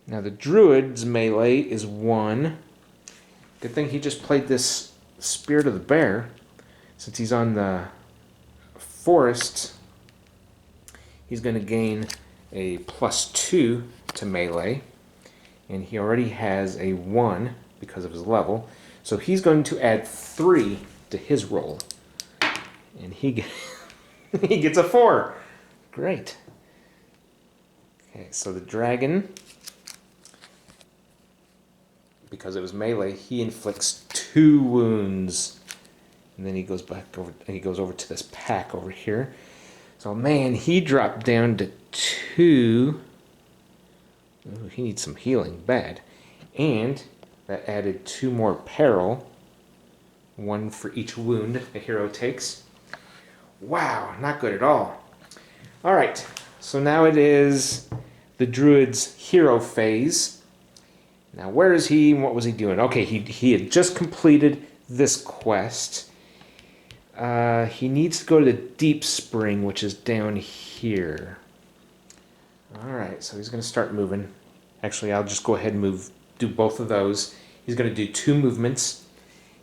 Now the druid's melee is 1. Good thing he just played this Spirit of the Bear, since he's on the forest. He's going to gain a +2 to melee, and he already has a 1 because of his level. So he's going to add 3 to his roll, and he gets a 4. Great. Okay, so the dragon, because it was melee, he inflicts 2 wounds, and then he goes back over. He goes over to this pack over here. So man, he dropped down to 2. Ooh, he needs some healing bad, and that added 2 more peril, 1 for each wound a hero takes. Wow, not good at all. All right, so now it is the druid's hero phase. Now where is he and what was he doing? Okay, he had just completed this quest. He needs to go to the deep spring, which is down here. Alright, so he's going to start moving. Actually, I'll just go ahead and do both of those. He's going to do 2 movements.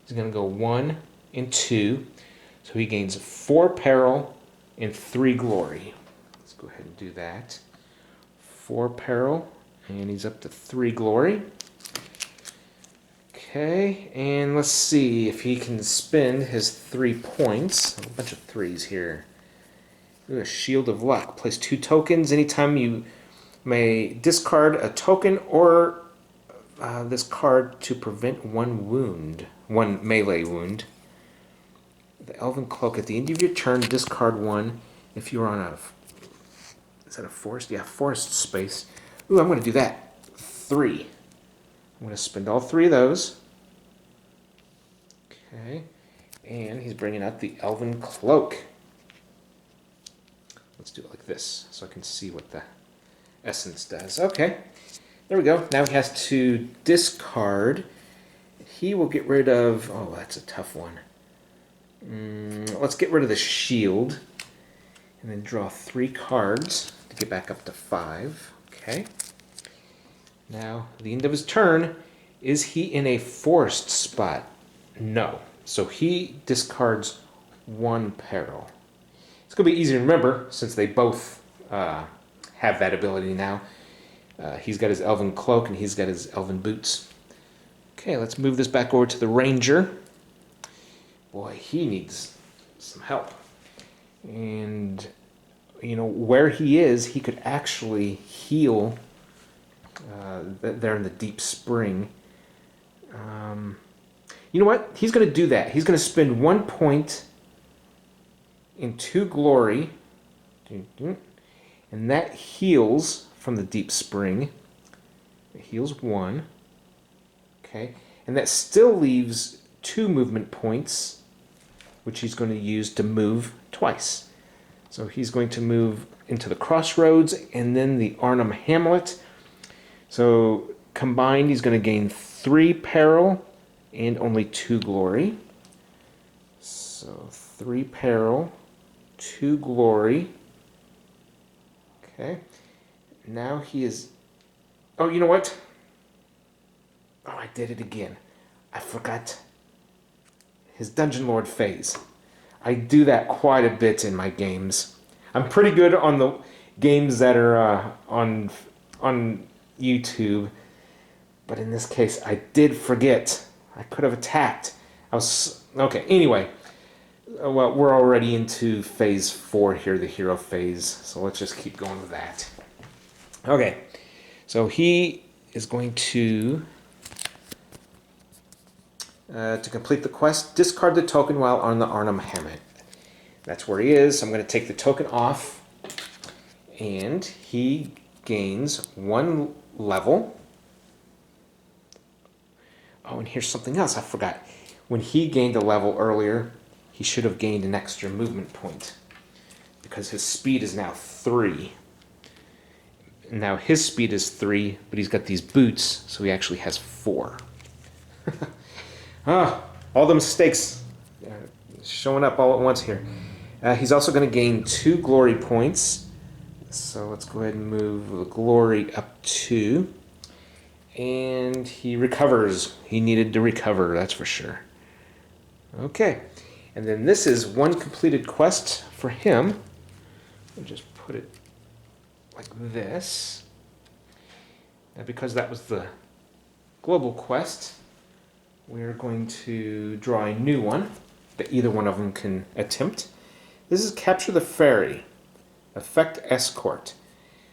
He's going to go 1 and 2. So he gains 4 peril and 3 glory. Let's go ahead and do that. 4 peril, and he's up to 3 glory. Okay, and let's see if he can spend his 3 points. A bunch of 3s here. Ooh, a Shield of Luck. Place 2 tokens. Anytime you may discard a token or this card to prevent 1 melee wound. The Elven Cloak. At the end of your turn, discard 1. If you're on is that a forest? Yeah, forest space. Ooh, I'm going to do that. 3. I'm going to spend all 3 of those. Okay, and he's bringing out the Elven Cloak. Let's do it like this so I can see what the essence does. Okay, there we go. Now he has to discard. He will get rid of... Oh, that's a tough one. Let's get rid of the shield and then draw 3 cards to get back up to 5. Okay. Now, at the end of his turn, is he in a forest spot? No. So he discards 1 peril. It's going to be easy to remember since they both have that ability now. He's got his Elven Cloak and he's got his Elven Boots. Okay, let's move this back over to the Ranger. Boy, he needs some help. And, you know, where he is, he could actually heal there in the deep spring. You know what? He's going to do that. He's going to spend 1 point in 2 glory. And that heals from the deep spring. It heals 1. Okay. And that still leaves 2 movement points, which he's going to use to move twice. So he's going to move into the Crossroads and then the Arnhem Hamlet. So combined, he's going to gain 3 peril and only 2 glory. So 3 peril, 2 glory. Okay. Now he is... Oh, you know what? Oh, I did it again. I forgot his Dungeon Lord phase. I do that quite a bit in my games. I'm pretty good on the games that are on YouTube, but in this case, I did forget. I could have attacked. Okay. Anyway, well, we're already into phase 4 here, the hero phase. So let's just keep going with that. Okay. So he is going to complete the quest, discard the token while on the Arnhem Hamlet. That's where he is. I'm going to take the token off, and he gains 1 level. Oh, and here's something else I forgot. When he gained a level earlier, he should have gained an extra movement point because his speed is now 3. Now his speed is 3, but he's got these boots, so he actually has 4. All the mistakes showing up all at once here. He's also going to gain 2 glory points. So let's go ahead and move the glory up 2. And he recovers. He needed to recover, that's for sure. Okay. And then this is one completed quest for him. We'll just put it like this. Now, because that was the global quest, we're going to draw a new one that either one of them can attempt. This is Capture the Ferry. Effect Escort.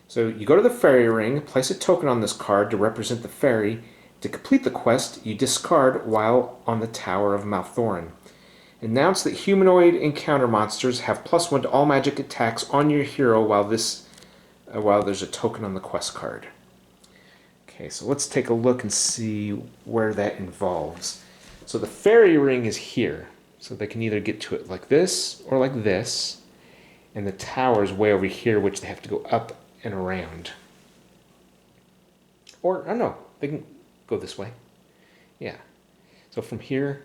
So you go to the ferry ring, place a token on this card to represent the ferry. To complete the quest, you discard while on the Tower of Malthorin. Announce that humanoid encounter monsters have +1 to all magic attacks on your hero while there's a token on the quest card. Okay, so let's take a look and see where that involves. So the ferry ring is here. So they can either get to it like this or like this. And the tower is way over here, which they have to go up and around. Or, I don't know, they can go this way. Yeah. So from here,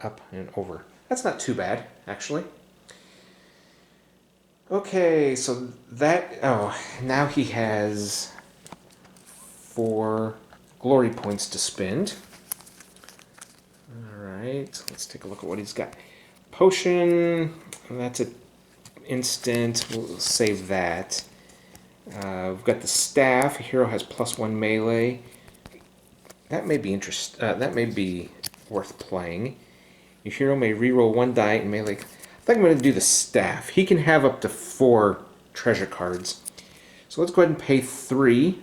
up and over. That's not too bad, actually. Okay, so that, now he has 4 glory points to spend. Alright, let's take a look at what he's got. Potion, that's an instant, we'll save that. We've got the staff. A hero has +1 melee. That may be that may be worth playing. Your hero may reroll 1 die in melee. I think I'm going to do the staff. He can have up to 4 treasure cards. So let's go ahead and pay 3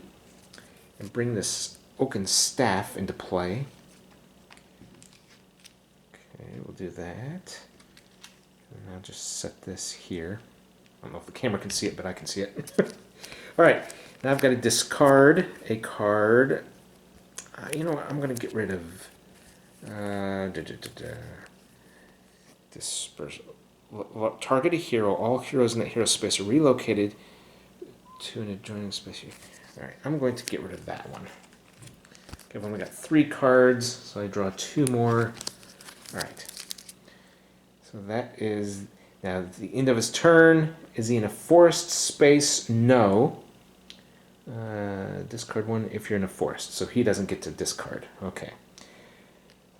and bring this oaken staff into play. Okay, we'll do that. And I'll just set this here. I don't know if the camera can see it, but I can see it. Alright, now I've got to discard a card. You know what, I'm going to get rid of... Disperse. Target a hero. All heroes in that hero space are relocated to an adjoining space. Alright, I'm going to get rid of that one. Okay, I've only got 3 cards, so I draw 2 more. Alright. So that is... Now, at the end of his turn, is he in a forest space? No. Discard 1 if you're in a forest. So he doesn't get to discard. Okay.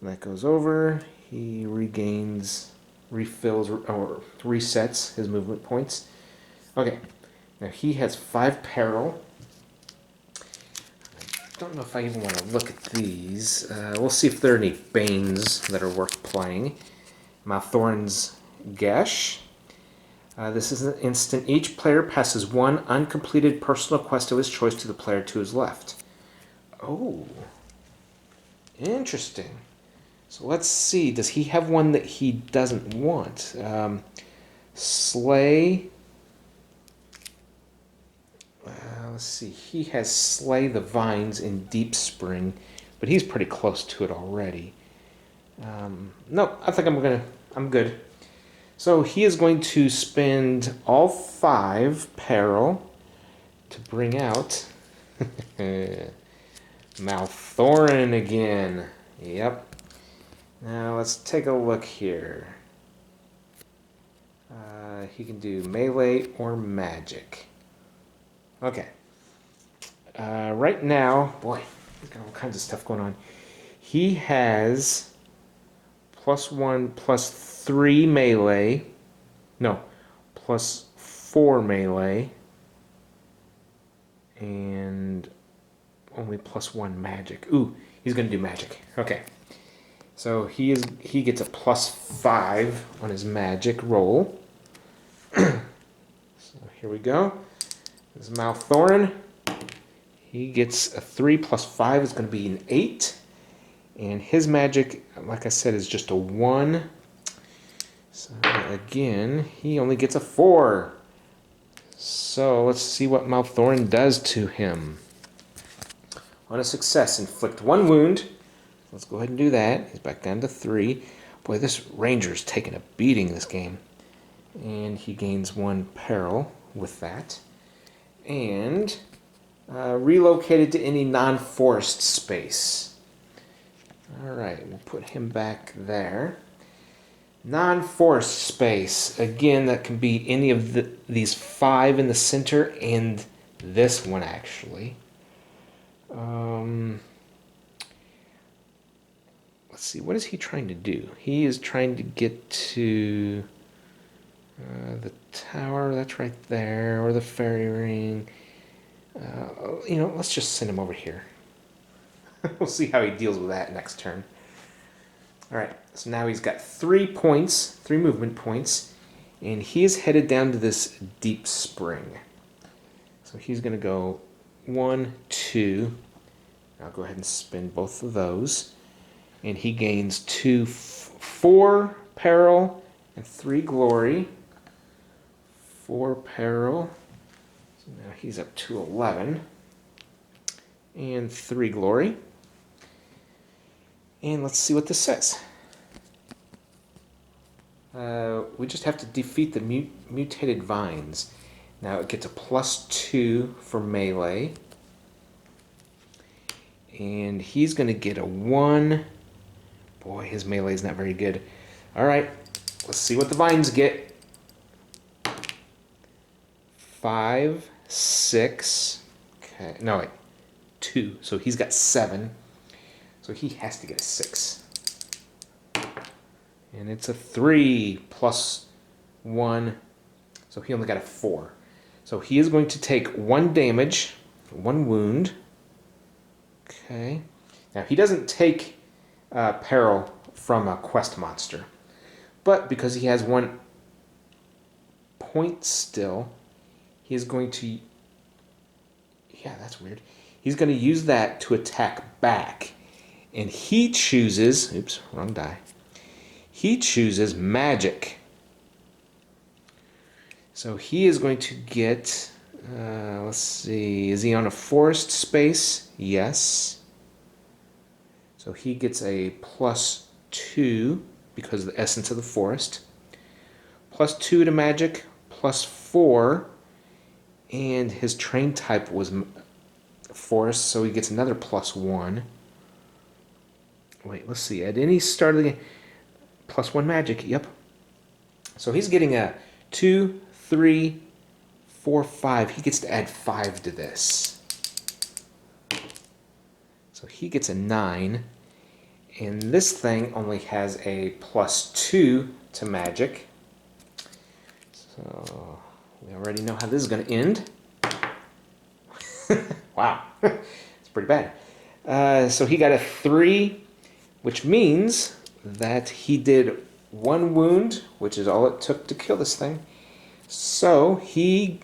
That goes over. He regains, refills, or resets his movement points. Okay. Now he has 5 peril. I don't know if I even want to look at these. We'll see if there are any Banes that are worth playing. Malthorin's Gesh. This is an instant. Each player passes 1 uncompleted personal quest of his choice to the player to his left. Oh. Interesting. So let's see. Does he have one that he doesn't want? Slay. Let's see. He has Slay the Vines in Deep Spring, but he's pretty close to it already. No, I think I'm good. So he is going to spend all 5 peril to bring out Malthorin again. Yep. Now let's take a look here. He can do melee or magic. Okay. Right now, boy, he's got all kinds of stuff going on. He has +1, +3 melee. No, +4 melee. And only +1 magic. Ooh, he's going to do magic. Okay. So he gets a +5 on his magic roll. So here we go. This is Malthorin. He gets a 3 + 5 is going to be an 8. And his magic, like I said, is just a 1. So again, he only gets a 4. So let's see what Malthorin does to him. On a success, inflict 1 wound. Let's go ahead and do that. He's back down to 3. Boy, this Ranger's taking a beating this game. And he gains 1 peril with that. And relocated to any non-forest space. Alright, we'll put him back there. Non-forest space. Again, that can be any of these 5 in the center and this one, actually. Let's see, what is he trying to do? He is trying to get to the tower, that's right there, or the fairy ring. Let's just send him over here. We'll see how he deals with that next turn. Alright, so now he's got 3 movement points, and he is headed down to this deep spring. So he's going to go 1, 2. I'll go ahead and spin both of those. And he gains 4 peril and 3 glory. 4 peril. So now he's up to 11. And 3 glory. And let's see what this says. We just have to defeat the mutated vines. Now it gets a +2 for melee. And he's going to get a 1. Boy, his melee is not very good. Alright, let's see what the vines get. 5, 6. Okay, no, wait. 2. So he's got 7. So he has to get a 6. And it's a 3 + 1. So he only got a 4. So he is going to take 1 damage, 1 wound. Okay. Now he doesn't take peril from a quest monster. But because he has 1 point still, he is going to... Yeah, that's weird. He's going to use that to attack back. And he chooses... Oops, wrong die. He chooses magic. So he is going to get... let's see. Is he on a forest space? Yes. So he gets a +2 because of the essence of the forest. +2 to magic, +4. And his train type was forest, so he gets another +1. Wait, let's see. At any start of the game, +1 magic, yep. So he's getting a 2, 3, 4, 5. He gets to add 5 to this. So he gets a 9. And this thing only has a +2 to magic. So we already know how this is going to end. Wow. It's pretty bad. So he got a 3, which means that he did 1 wound, which is all it took to kill this thing. So he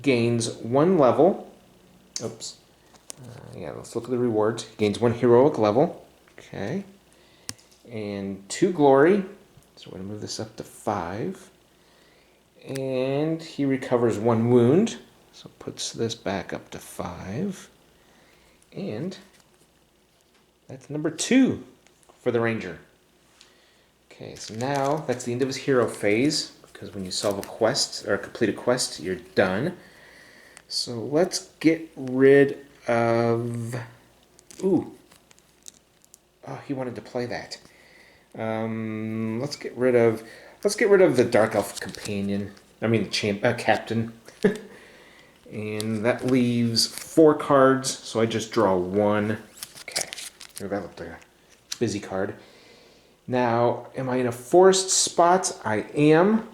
gains 1 level. Oops. Yeah, let's look at the rewards. He gains 1 heroic level. Okay. And 2 glory. So we're going to move this up to 5. And he recovers 1 wound. So puts this back up to 5. And that's number 2 for the Ranger. Okay, so now that's the end of his hero phase, because when you solve a quest, or complete a quest, you're done. So let's get rid of... Ooh. Oh, he wanted to play that. Let's get rid of the Dark Elf companion. I mean the captain. And that leaves 4 cards, so I just draw 1. Okay, that looked like a busy card. Now, am I in a forest spot? I am.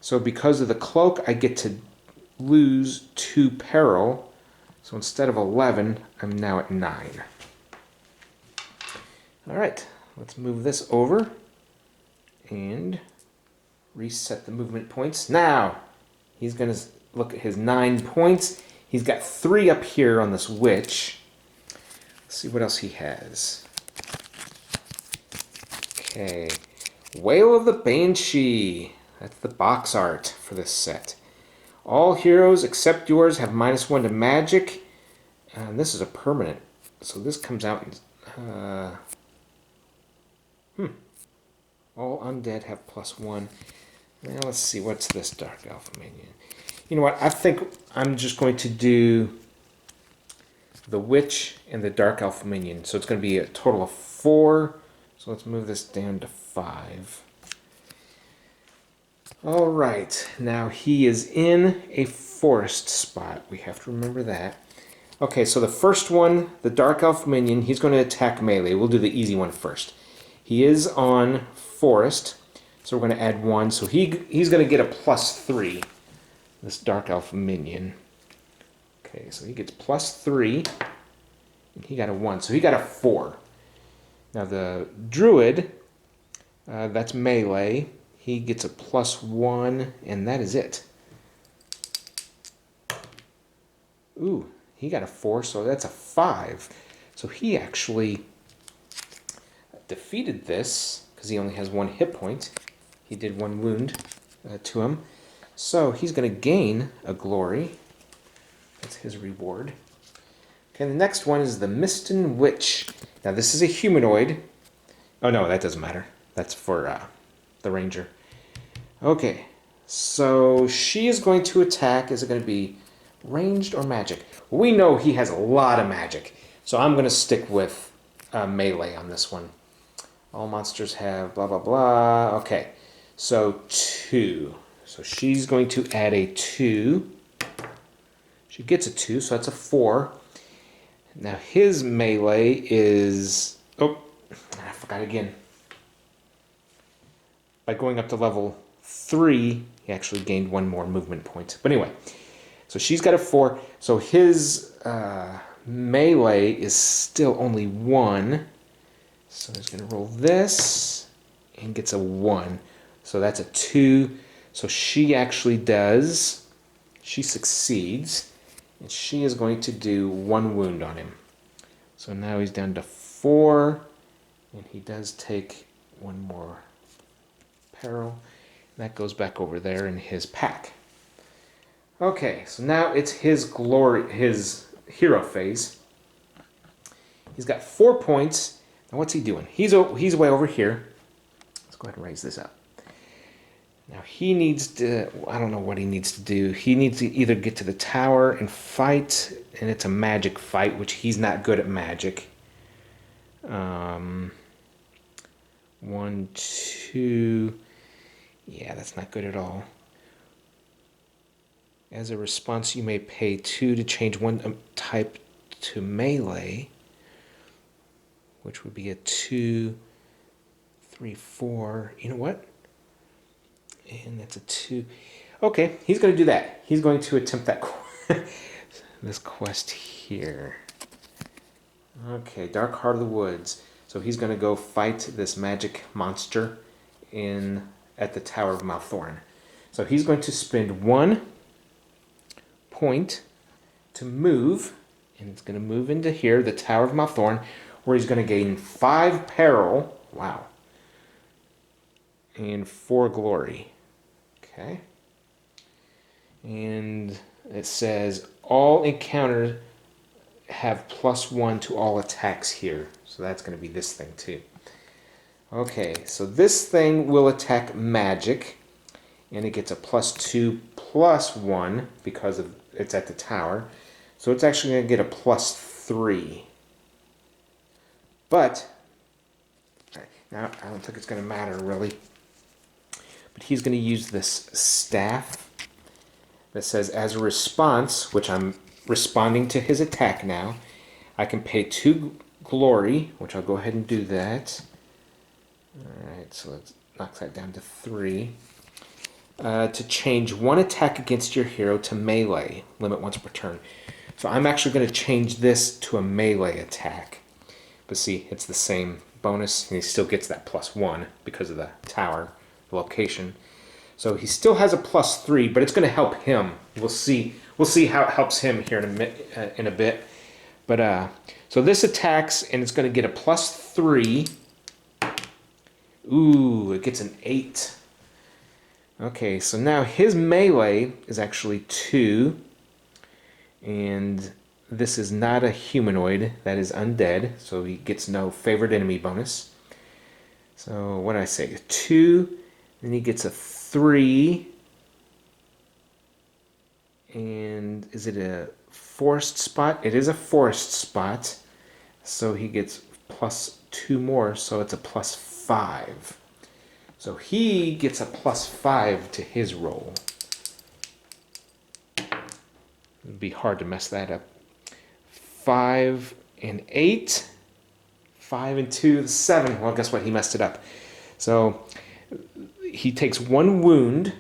So because of the cloak, I get to lose 2 peril. So instead of 11, I'm now at 9. Alright, let's move this over and reset the movement points. Now, he's going to look at his 9 points. He's got 3 up here on this witch. Let's see what else he has. Okay, Wail of the Banshee. That's the box art for this set. All heroes except yours have -1 to magic. And this is a permanent. So this comes out. All undead have +1. Now let's see, what's this Dark Alpha minion? You know what? I think I'm just going to do the Witch and the Dark Alpha minion. So it's going to be a total of 4. So let's move this down to 5. All right, now he is in a forest spot. We have to remember that. Okay, so the first one, the Dark Elf minion, he's going to attack melee. We'll do the easy one first. He is on forest, so we're going to add 1. So he's going to get a +3, this Dark Elf minion. Okay, so he gets +3, and he got a 1, so he got a 4. Now the Druid, that's melee. He gets a +1, and that is it. Ooh, he got a 4, so that's a 5. So he actually defeated this, because he only has 1 hit point. He did 1 wound to him. So he's going to gain a glory. That's his reward. Okay, the next one is the Mistin Witch. Now this is a humanoid. Oh no, that doesn't matter. That's for the ranger. Okay, so she is going to attack. Is it going to be ranged or magic? We know he has a lot of magic, so I'm going to stick with melee on this one. All monsters have blah blah blah. Okay, so 2. So she's going to add a 2. She gets a 2, so that's a 4. Now his melee is... Oh, I forgot again. By going up to level 3, he actually gained 1 more movement point. But anyway, so she's got a 4. So his melee is still only 1. So he's going to roll this and gets a 1. So that's a 2. So she actually does. She succeeds. And she is going to do 1 wound on him. So now he's down to 4. And he does take 1 more peril. That goes back over there in his pack. Okay, so now it's his hero phase. He's got 4 points. Now what's he doing? He's way over here. Let's go ahead and raise this up. Now he needs to, I don't know what he needs to do. He needs to either get to the tower and fight, and it's a magic fight, which he's not good at magic. 1, 2... Yeah, that's not good at all. As a response, you may pay 2 to change 1 type to melee, which would be a 2, 3, 4. You know what? And that's a 2. Okay, he's going to do that. He's going to attempt that this quest here. Okay, Dark Heart of the Woods. So he's going to go fight this magic monster at the Tower of Malthorin. So he's going to spend 1 point to move, and it's going to move into here, the Tower of Malthorin, where he's going to gain 5 peril, wow, and 4 glory. Okay. And it says all encounters have +1 to all attacks here. So that's going to be this thing too. Okay, so this thing will attack magic, and it gets a +2 +1 because it's at the tower. So it's actually going to get a +3. But now I don't think it's going to matter really. But he's going to use this staff that says, as a response, which I'm responding to his attack now, I can pay 2 glory, which I'll go ahead and do that. Alright, so let's knock that down to 3. To change 1 attack against your hero to melee, limit once per turn. So I'm actually going to change this to a melee attack. But see, it's the same bonus, and he still gets that +1 because of the tower location. So he still has a +3, but it's going to help him. We'll see how it helps him here in a bit. But so this attacks, and it's going to get a +3. Ooh, it gets an 8. Okay, so now his melee is actually 2, and this is not a humanoid, that is undead, so he gets no favored enemy bonus. So what did I say? A 2, then he gets a 3. And is it a forest spot? It is a forest spot. So he gets plus 2 more, so it's a plus 5. So he gets a plus 5 to his roll. It'd be hard to mess that up. 5 and 8. 5 and 2, 7. Well, guess what? He messed it up. So he takes 1 wound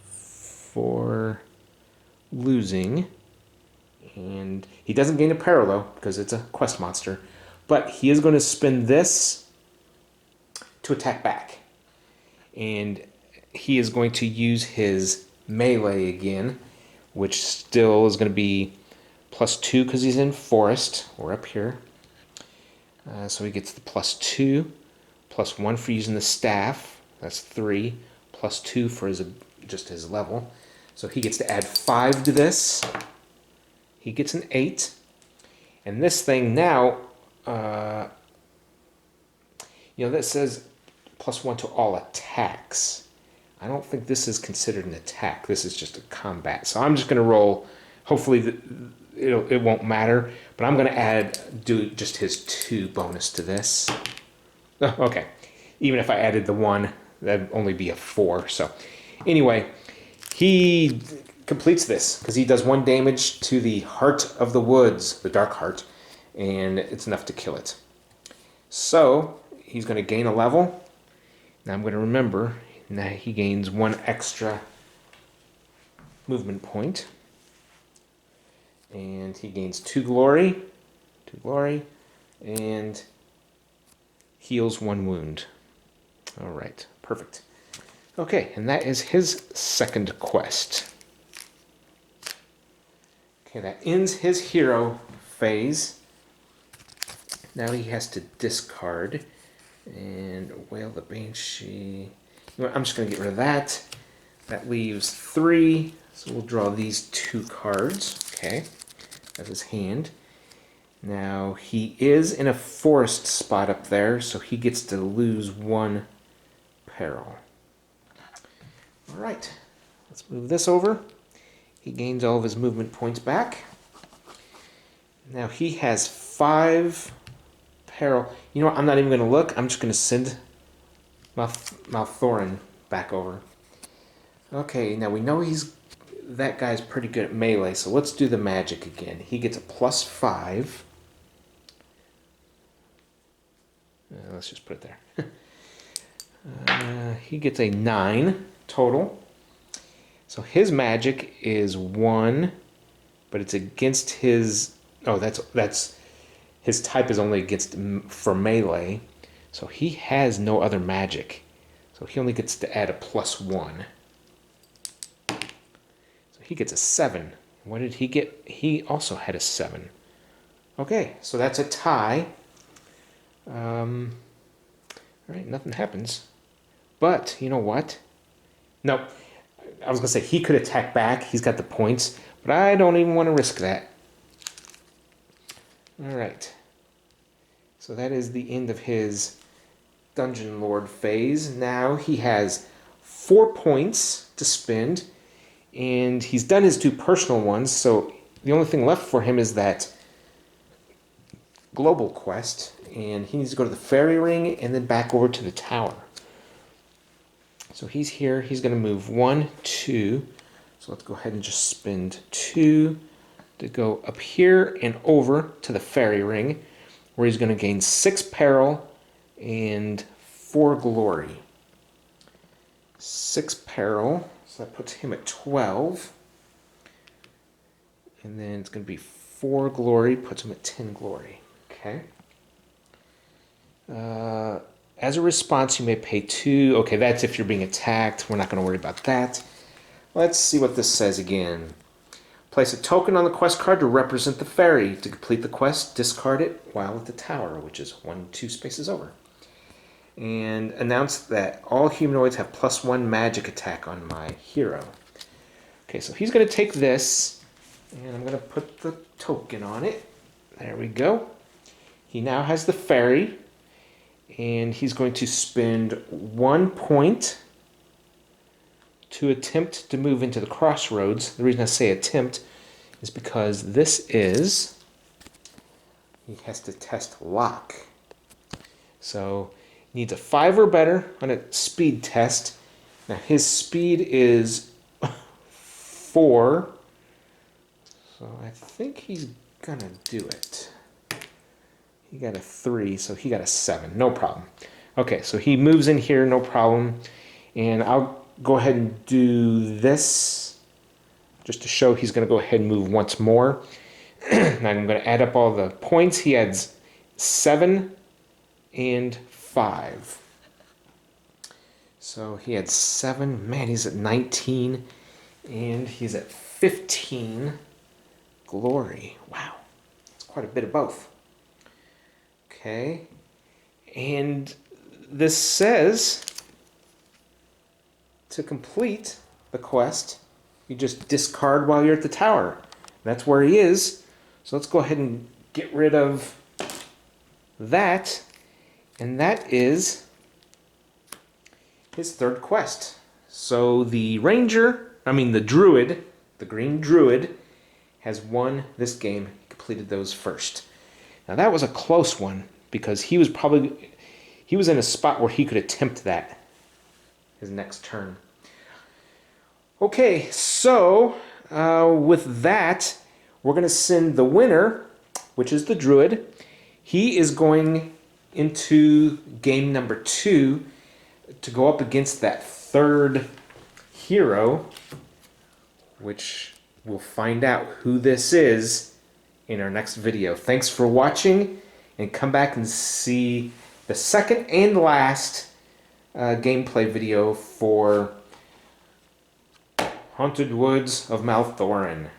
for losing. And he doesn't gain a parallel because it's a quest monster. But he is going to spend this to attack back. And he is going to use his melee again, which still is going to be plus 2 because he's in forest. We're up here. So he gets the plus 2, plus 1 for using the staff. That's 3, plus 2 for just his level. So he gets to add 5 to this. He gets an 8. And this thing now, that says plus 1 to all attacks. I don't think this is considered an attack. This is just a combat. So I'm just going to roll. Hopefully it won't matter. But I'm going to do just his 2 bonus to this. Oh, okay. Even if I added the 1, that'd only be a 4. So anyway, he completes this because he does 1 damage to the Heart of the Woods, the Dark Heart, and it's enough to kill it. So he's going to gain a level. Now I'm going to remember that he gains 1 extra movement point. And he gains 2 glory, and heals 1 wound. All right, perfect. Okay, and that is his second quest. Okay, that ends his hero phase. Now he has to discard and Wail the Banshee. You know what, I'm just going to get rid of that. That leaves 3, so we'll draw these 2 cards. Okay, that's his hand. Now he is in a forest spot up there, so he gets to lose 1 peril. All right, let's move this over. He gains all of his movement points back. Now he has 5 peril. You know what? I'm not even going to look. I'm just going to send Malthorin back over. Okay, now we know that guy's pretty good at melee, so let's do the magic again. He gets a plus 5. Let's just put it there. He gets a 9 total. So his magic is 1, but it's against his... Oh, that's his type is only against for melee. So he has no other magic. So he only gets to add a plus 1. So he gets a 7. What did he get? He also had a 7. Okay, so that's a tie. All right, nothing happens. But, you know what? No, I was going to say he could attack back. He's got the points, but I don't even want to risk that. All right. So that is the end of his Dungeon Lord phase. Now he has 4 points to spend, and he's done his 2 personal ones, so the only thing left for him is that global quest, and he needs to go to the fairy ring and then back over to the tower. So he's here. He's going to move 1, 2. So let's go ahead and just spend 2 to go up here and over to the fairy ring, where he's going to gain 6 peril and 4 glory. 6 peril, so that puts him at 12. And then it's going to be 4 glory, puts him at 10 glory. Okay. As a response, you may pay 2. Okay, that's if you're being attacked. We're not going to worry about that. Let's see what this says again. Place a token on the quest card to represent the fairy. To complete the quest, discard it while at the tower, which is 2 spaces over. And announce that all humanoids have +1 magic attack on my hero. Okay, so he's going to take this, And I'm going to put the token on it. There we go. He now has the fairy. And he's going to spend 1 point to attempt to move into the crossroads. The reason I say attempt is because he has to test lock. So he needs a 5 or better on a speed test. Now his speed is 4. So I think he's gonna do it. He got a 3, so he got a 7. No problem. Okay, so he moves in here, no problem. And I'll go ahead and do this just to show he's going to go ahead and move once more. And I'm going to add up all the points. He adds 7 and 5. So he had 7. Man, he's at 19. And he's at 15. Glory. Wow. That's quite a bit of both. Okay, and this says to complete the quest, you just discard while you're at the tower. That's where he is. So let's go ahead and get rid of that. And that is his third quest. So the druid, the green druid, has won this game. He completed those first. Now that was a close one because he was in a spot where he could attempt that his next turn. Okay, so with that, we're going to send the winner, which is the druid. He is going into game number 2 to go up against that third hero, which we'll find out who this is in our next video. Thanks for watching, and come back and see the second and last gameplay video for Haunted Woods of Malthorin.